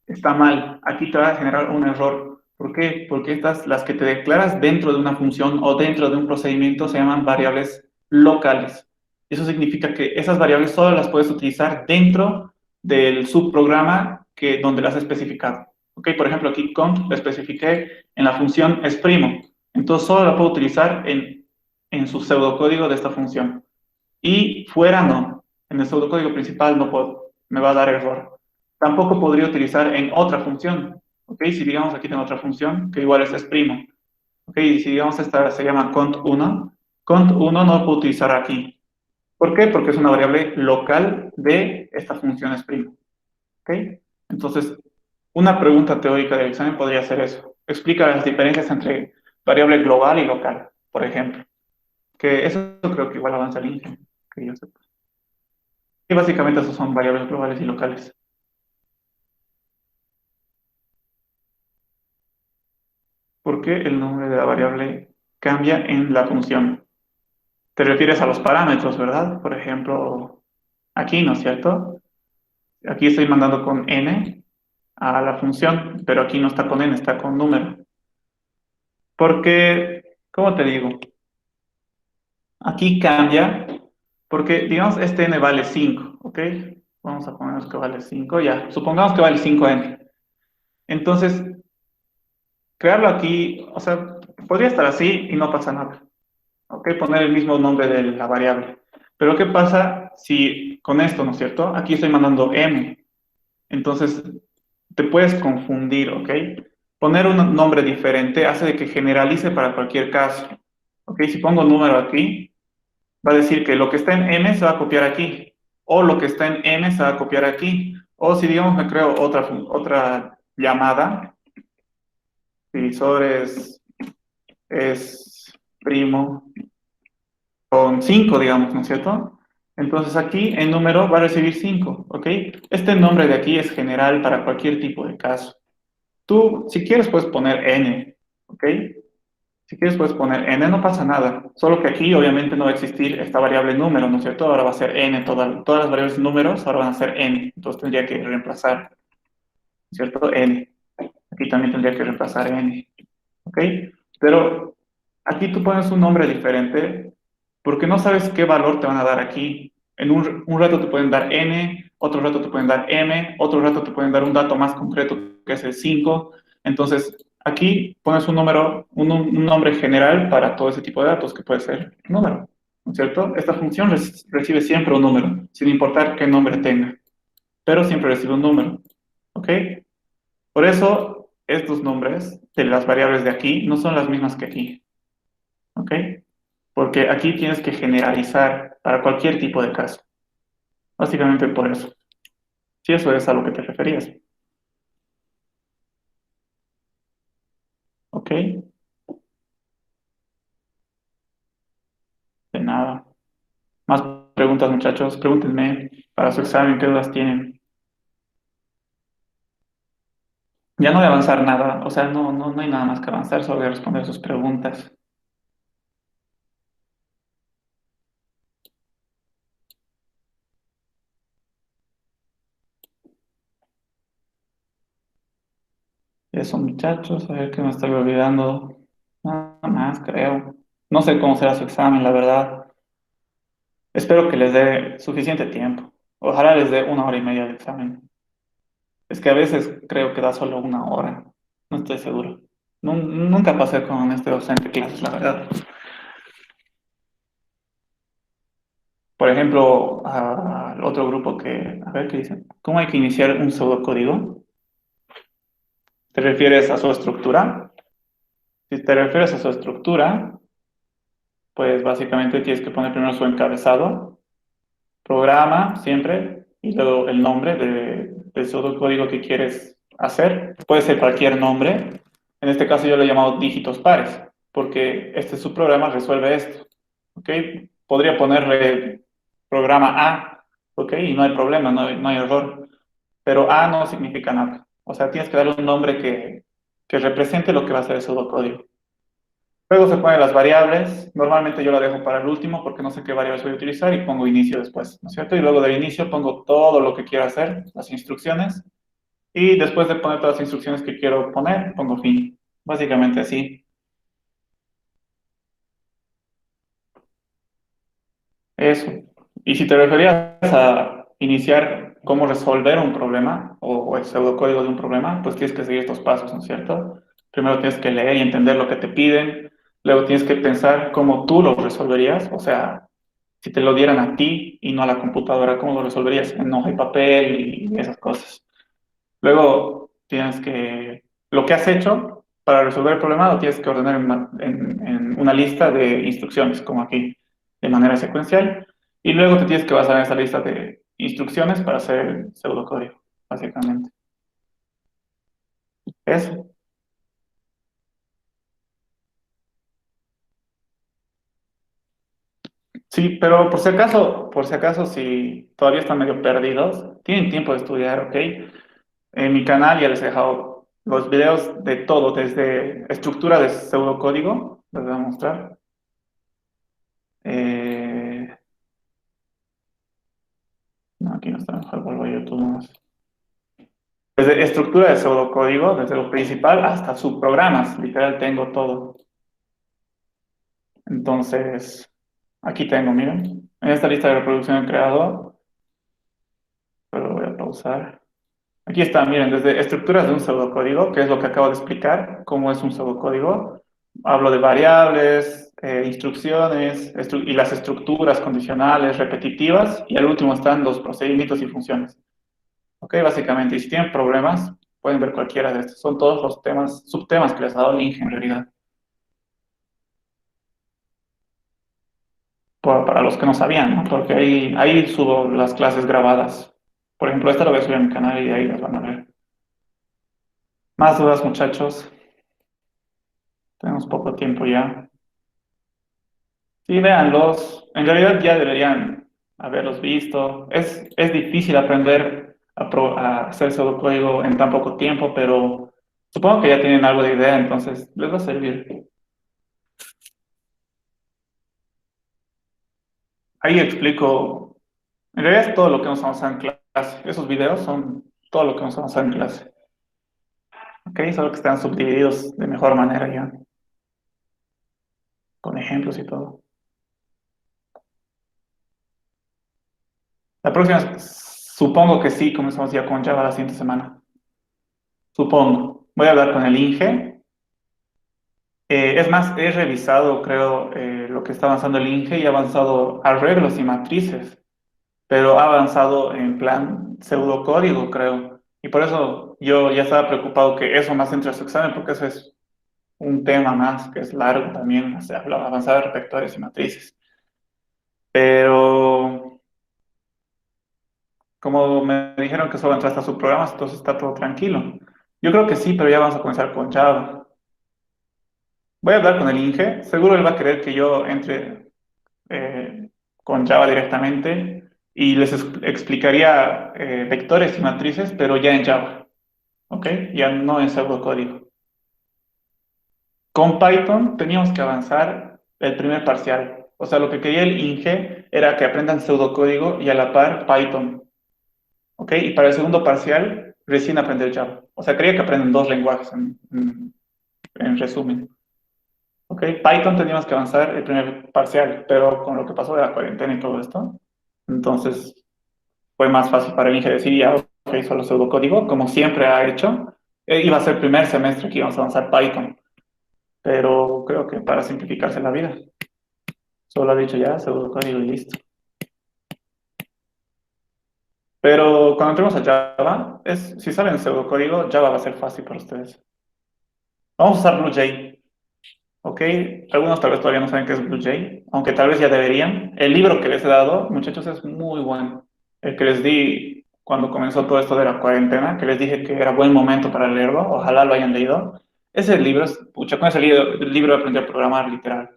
Está mal. Aquí te va a generar un error. ¿Por qué? Porque las que te declaras dentro de una función o dentro de un procedimiento se llaman variables locales. Eso significa que esas variables solo las puedes utilizar dentro del subprograma donde las has especificado. ¿Ok? Por ejemplo, aquí cont la especifiqué en la función exprimo. Entonces solo la puedo utilizar en su pseudocódigo de esta función. Y fuera no. En el pseudocódigo principal no puedo. Me va a dar error. Tampoco podría utilizar en otra función. ¿Ok? Si digamos aquí tengo otra función, que igual es exprimo. ¿Ok? Y si digamos esta se llama cont1, cont1 no lo puedo utilizar aquí. ¿Por qué? Porque es una variable local de esta función exprimo. ¿Ok? Entonces, una pregunta teórica del examen podría ser eso. Explica las diferencias entre variable global y local, por ejemplo. Que eso creo que igual avanza el INGE, que yo sepa. Y básicamente esos son variables globales y locales. ¿Por qué el nombre de la variable cambia en la función? Te refieres a los parámetros, ¿verdad? Por ejemplo, aquí, ¿no es cierto? Aquí estoy mandando con n a la función, pero aquí no está con n, está con número. Porque, ¿cómo te digo? Aquí cambia, porque digamos este n vale 5, ¿ok? Vamos a poner que vale 5, ya. Supongamos que vale 5n. Entonces, crearlo aquí, o sea, podría estar así y no pasa nada. ¿Ok? Poner el mismo nombre de la variable. Pero ¿qué pasa si con esto, ¿no es cierto? Aquí estoy mandando m. Entonces, te puedes confundir, ¿ok? Poner un nombre diferente hace de que generalice para cualquier caso. ¿Ok? Si pongo número aquí, va a decir que lo que está en m se va a copiar aquí. O lo que está en n se va a copiar aquí. O si, digamos, me creo otra llamada, divisor es primo con 5, digamos, ¿no es cierto? Entonces aquí el número va a recibir 5, ¿ok? Este nombre de aquí es general para cualquier tipo de caso. Tú, si quieres, puedes poner n, ¿ok? Si quieres, puedes poner n, no pasa nada. Solo que aquí, obviamente, no va a existir esta variable número, ¿no es cierto? Ahora va a ser n, todas las variables números ahora van a ser n. Entonces tendría que reemplazar, ¿no es cierto? N. Aquí también tendría que reemplazar n, ¿ok? Pero aquí tú pones un nombre diferente porque no sabes qué valor te van a dar aquí. En un rato te pueden dar n, otro rato te pueden dar m, otro rato te pueden dar un dato más concreto que es el 5. Entonces, Aquí pones un número, un nombre general para todo ese tipo de datos, que puede ser número, ¿no es cierto? Esta función recibe siempre un número, sin importar qué nombre tenga, pero siempre recibe un número, ¿ok? Por eso, estos nombres de las variables de aquí no son las mismas que aquí, ¿ok? Porque aquí tienes que generalizar para cualquier tipo de caso. Básicamente por eso. Si eso es a lo que te referías, ¿ok? De nada. Más preguntas, muchachos. Pregúntenme para su examen, ¿qué dudas tienen? Ya no voy a avanzar nada, o sea, no hay nada más que avanzar, solo voy a responder sus preguntas. Eso, muchachos, a ver qué me estoy olvidando. Nada más, creo. No sé cómo será su examen, la verdad. Espero que les dé suficiente tiempo. Ojalá les dé 1 hora y media de examen. Es que a veces creo que da solo 1 hora. No estoy seguro. Nunca pasé con este docente clases, la verdad. Por ejemplo, al otro grupo que, a ver qué dicen. ¿Cómo hay que iniciar un pseudocódigo? ¿Te refieres a su estructura? Si te refieres a su estructura, pues básicamente tienes que poner primero su encabezado, programa siempre, y luego el nombre del pseudocódigo que quieres hacer. Puede ser cualquier nombre. En este caso yo lo he llamado dígitos pares, porque este subprograma resuelve esto. ¿Ok? Podría ponerle programa A, ¿ok? Y no hay problema, no hay error. Pero A no significa nada. O sea, tienes que darle un nombre que represente lo que va a ser el pseudocódigo. Luego se ponen las variables. Normalmente yo la dejo para el último porque no sé qué variables voy a utilizar y pongo inicio después, ¿no es cierto? Y luego del inicio pongo todo lo que quiero hacer, las instrucciones. Y después de poner todas las instrucciones que quiero poner, pongo fin. Básicamente así. Eso. Y si te referías a iniciar cómo resolver un problema o el pseudocódigo de un problema, pues tienes que seguir estos pasos, ¿no es cierto? Primero tienes que leer y entender lo que te piden, luego tienes que pensar cómo tú lo resolverías, o sea, si te lo dieran a ti y no a la computadora, ¿cómo lo resolverías? En hoja y papel y esas cosas. Luego tienes que, lo que has hecho para resolver el problema lo tienes que ordenar en una lista de instrucciones, como aquí, de manera secuencial. Y luego te tienes que basar en esa lista de instrucciones para hacer el pseudocódigo, básicamente. Eso. Sí, pero por si acaso, si todavía están medio perdidos, tienen tiempo de estudiar, ¿ok? En mi canal ya les he dejado los videos de todo, desde estructura de pseudocódigo, les voy a mostrar. Eh, no, aquí no está, mejor vuelvo a YouTube nomás. Desde estructura de pseudocódigo, desde lo principal hasta subprogramas, literal tengo todo. Entonces, aquí tengo, miren, en esta lista de reproducción he creado, pero lo voy a pausar. Aquí está, miren, desde estructuras de un pseudocódigo, que es lo que acabo de explicar, cómo es un pseudocódigo. Hablo de variables, instrucciones y las estructuras condicionales, repetitivas, y al último están los procedimientos y funciones. Ok, básicamente, y si tienen problemas, pueden ver cualquiera de estos. Son todos los temas, subtemas que les ha dado el Inge en realidad. Para los que no sabían, ¿no? Porque ahí subo las clases grabadas. Por ejemplo, esta lo voy a subir a mi canal y ahí las van a ver. Más dudas, muchachos. Tenemos poco tiempo ya. Sí, véanlos. En realidad ya deberían haberlos visto. Es difícil aprender a hacer pseudocódigo en tan poco tiempo, pero supongo que ya tienen algo de idea, entonces les va a servir. Ahí explico, en realidad es todo lo que nos vamos a hacer en clase. Esos videos son todo lo que nos vamos a hacer en clase. Ok, solo que están subdivididos de mejor manera ya, con ejemplos y todo. La próxima, supongo que sí, comenzamos ya con Java la siguiente semana. Supongo. Voy a hablar con el Inge. Es más, he revisado, creo, lo que está avanzando el INGE y ha avanzado arreglos y matrices, pero ha avanzado en plan pseudocódigo, creo. Y por eso yo ya estaba preocupado que eso más entre a su examen, porque eso es un tema más que es largo también, o sea, avanzar de vectores y matrices. Pero como me dijeron que solo entraste a subprogramas, entonces está todo tranquilo. Yo creo que sí, pero ya vamos a comenzar con Java. Voy a hablar con el Inge, seguro él va a querer que yo entre con Java directamente y les explicaría vectores y matrices, pero ya en Java, ¿ok? Ya no en pseudocódigo. Con Python teníamos que avanzar el primer parcial. O sea, lo que quería el Inge era que aprendan pseudocódigo y a la par Python, ¿ok? Y para el segundo parcial, recién aprender Java. O sea, quería que aprendan dos lenguajes en resumen. ¿Ok? Python teníamos que avanzar el primer parcial, pero con lo que pasó de la cuarentena y todo esto, entonces fue más fácil para el Inge decir, ya, ok, solo pseudocódigo, como siempre ha hecho. Iba a ser el primer semestre que íbamos a avanzar Python, pero creo que para simplificarse la vida, solo ha dicho ya pseudocódigo y listo. Pero cuando entremos a Java, si saben pseudocódigo, Java va a ser fácil para ustedes. Vamos a usar BlueJ, ¿ok? Algunos tal vez todavía no saben qué es BlueJ, aunque tal vez ya deberían. El libro que les he dado, muchachos, es muy bueno. El que les di cuando comenzó todo esto de la cuarentena, que les dije que era buen momento para leerlo, ojalá lo hayan leído. Ese libro es, pucha, con ese libro, el libro aprendí a programar literal.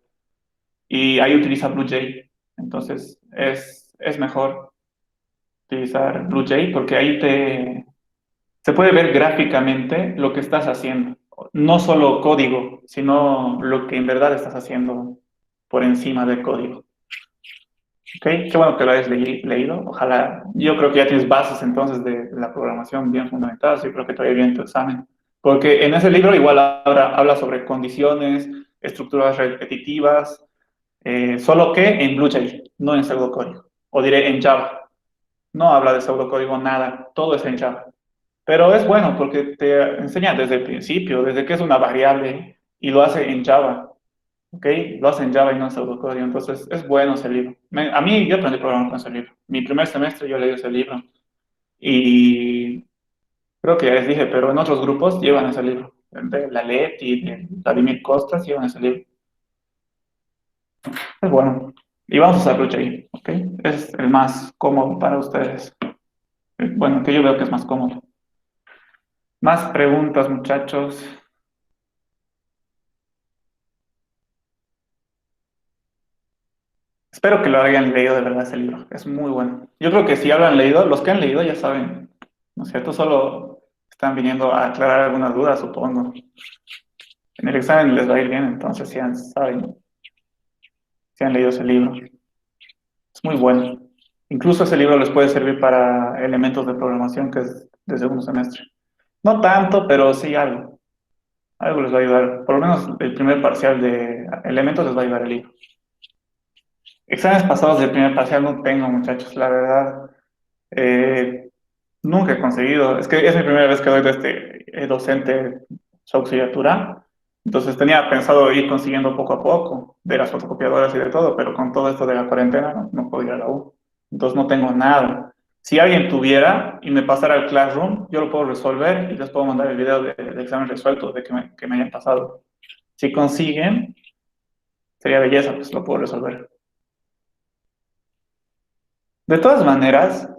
Y ahí utiliza BlueJ. Entonces es mejor utilizar BlueJ porque ahí se puede ver gráficamente lo que estás haciendo. No solo código, sino lo que en verdad estás haciendo por encima del código. ¿Ok? Qué bueno que lo hayas leído. Ojalá, yo creo que ya tienes bases entonces de la programación bien fundamentadas. Yo creo que te va a ir bien tu examen. Porque en ese libro igual habla sobre condiciones, estructuras repetitivas, solo que en BlueJ, no en pseudocódigo. O diré en Java. No habla de pseudocódigo nada, todo es en Java. Pero es bueno porque te enseña desde el principio, desde que es una variable y lo hace en Java, ¿ok? Lo hace en Java y no en pseudocódigo, entonces es bueno ese libro. A mí yo aprendí a programar con ese libro. Mi primer semestre yo leí ese libro y creo que ya les dije, pero en otros grupos llevan ese libro. De la Leti, de Vladimir Costas llevan ese libro. Es bueno. Y vamos a usarlo ahí, ¿ok? Es el más cómodo para ustedes. Bueno, que yo veo que es más cómodo. Más preguntas, muchachos. Espero que lo hayan leído de verdad ese libro. Es muy bueno. Yo creo que si ya lo han leído, los que han leído ya saben, ¿no es cierto? Solo están viniendo a aclarar algunas dudas, supongo. En el examen les va a ir bien, entonces saben, si han leído ese libro. Es muy bueno. Incluso ese libro les puede servir para elementos de programación que es de segundo semestre. No tanto, pero sí algo. Algo les va a ayudar. Por lo menos el primer parcial de elementos les va a ayudar el libro. Exámenes pasados del primer parcial no tengo, muchachos, la verdad. Eh, Nunca he conseguido. Es que es mi primera vez que doy de este docente su auxiliatura. Entonces tenía pensado ir consiguiendo poco a poco de las fotocopiadoras y de todo, pero con todo esto de la cuarentena no puedo ir a la U. Entonces no tengo nada. Si alguien tuviera y me pasara al Classroom, yo lo puedo resolver y les puedo mandar el video del examen resuelto de que me hayan pasado. Si consiguen, sería belleza, pues lo puedo resolver. De todas maneras,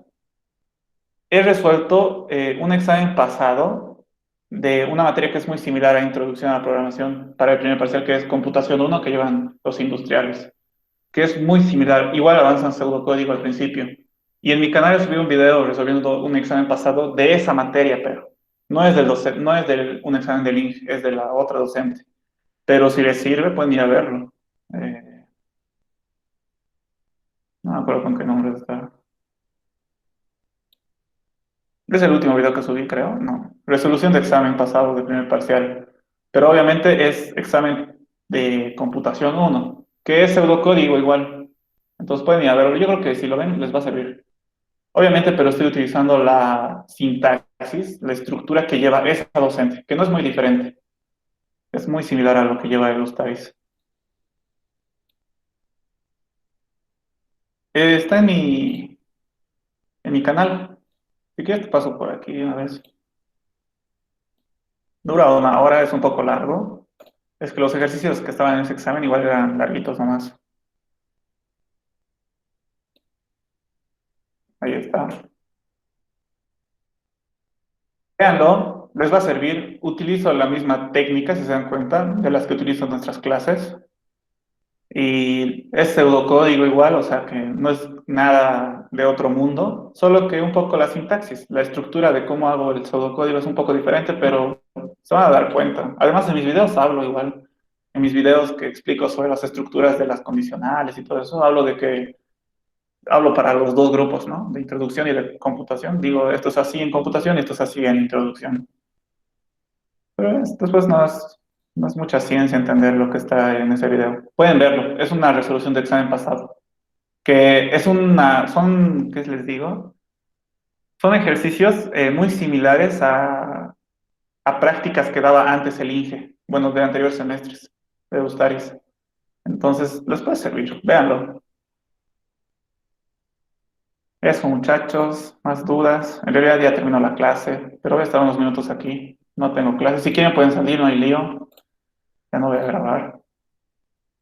he resuelto un examen pasado de una materia que es muy similar a Introducción a la Programación para el primer parcial, que es Computación uno que llevan los industriales, que es muy similar. Igual avanzan pseudocódigo al principio. Y en mi canal he subido un video resolviendo un examen pasado de esa materia, pero no es no es un examen del ING, es de la otra docente. Pero si les sirve, pueden ir a verlo. Eh, no me acuerdo con qué nombre está. Es el último video que subí, creo. No. Resolución de examen pasado de primer parcial. Pero obviamente es examen de computación uno que es pseudocódigo igual. Entonces pueden ir a verlo. Yo creo que si lo ven les va a servir. Obviamente, pero estoy utilizando la sintaxis, la estructura que lleva esa docente, que no es muy diferente. Es muy similar a lo que lleva el Ustavis. Está en mi canal. Si quieres te paso por aquí una vez. Dura una hora, es un poco largo. Es que los ejercicios que estaban en ese examen igual eran larguitos nomás. Ahí está. Véanlo, les va a servir. Utilizo la misma técnica, si se dan cuenta, de las que utilizo en nuestras clases. Y es pseudocódigo igual, o sea que no es nada de otro mundo, solo que un poco la sintaxis, la estructura de cómo hago el pseudocódigo es un poco diferente, pero se van a dar cuenta. Además, en mis videos hablo igual, en mis videos que explico sobre las estructuras de las condicionales y todo eso, hablo de que hablo para los dos grupos, ¿no? De introducción y de computación. Digo, esto es así en computación y esto es así en introducción. Pero después no es mucha ciencia entender lo que está en ese video. Pueden verlo, es una resolución de examen pasado, que es ¿qué les digo? Son ejercicios muy similares a prácticas que daba antes el INGE, bueno, de anteriores semestres, de Ustaris. Entonces, les puede servir, véanlo. Eso, muchachos, más dudas. En realidad ya terminó la clase, pero voy a estar unos minutos aquí. No tengo clase. Si quieren pueden salir, no hay lío. Ya no voy a grabar.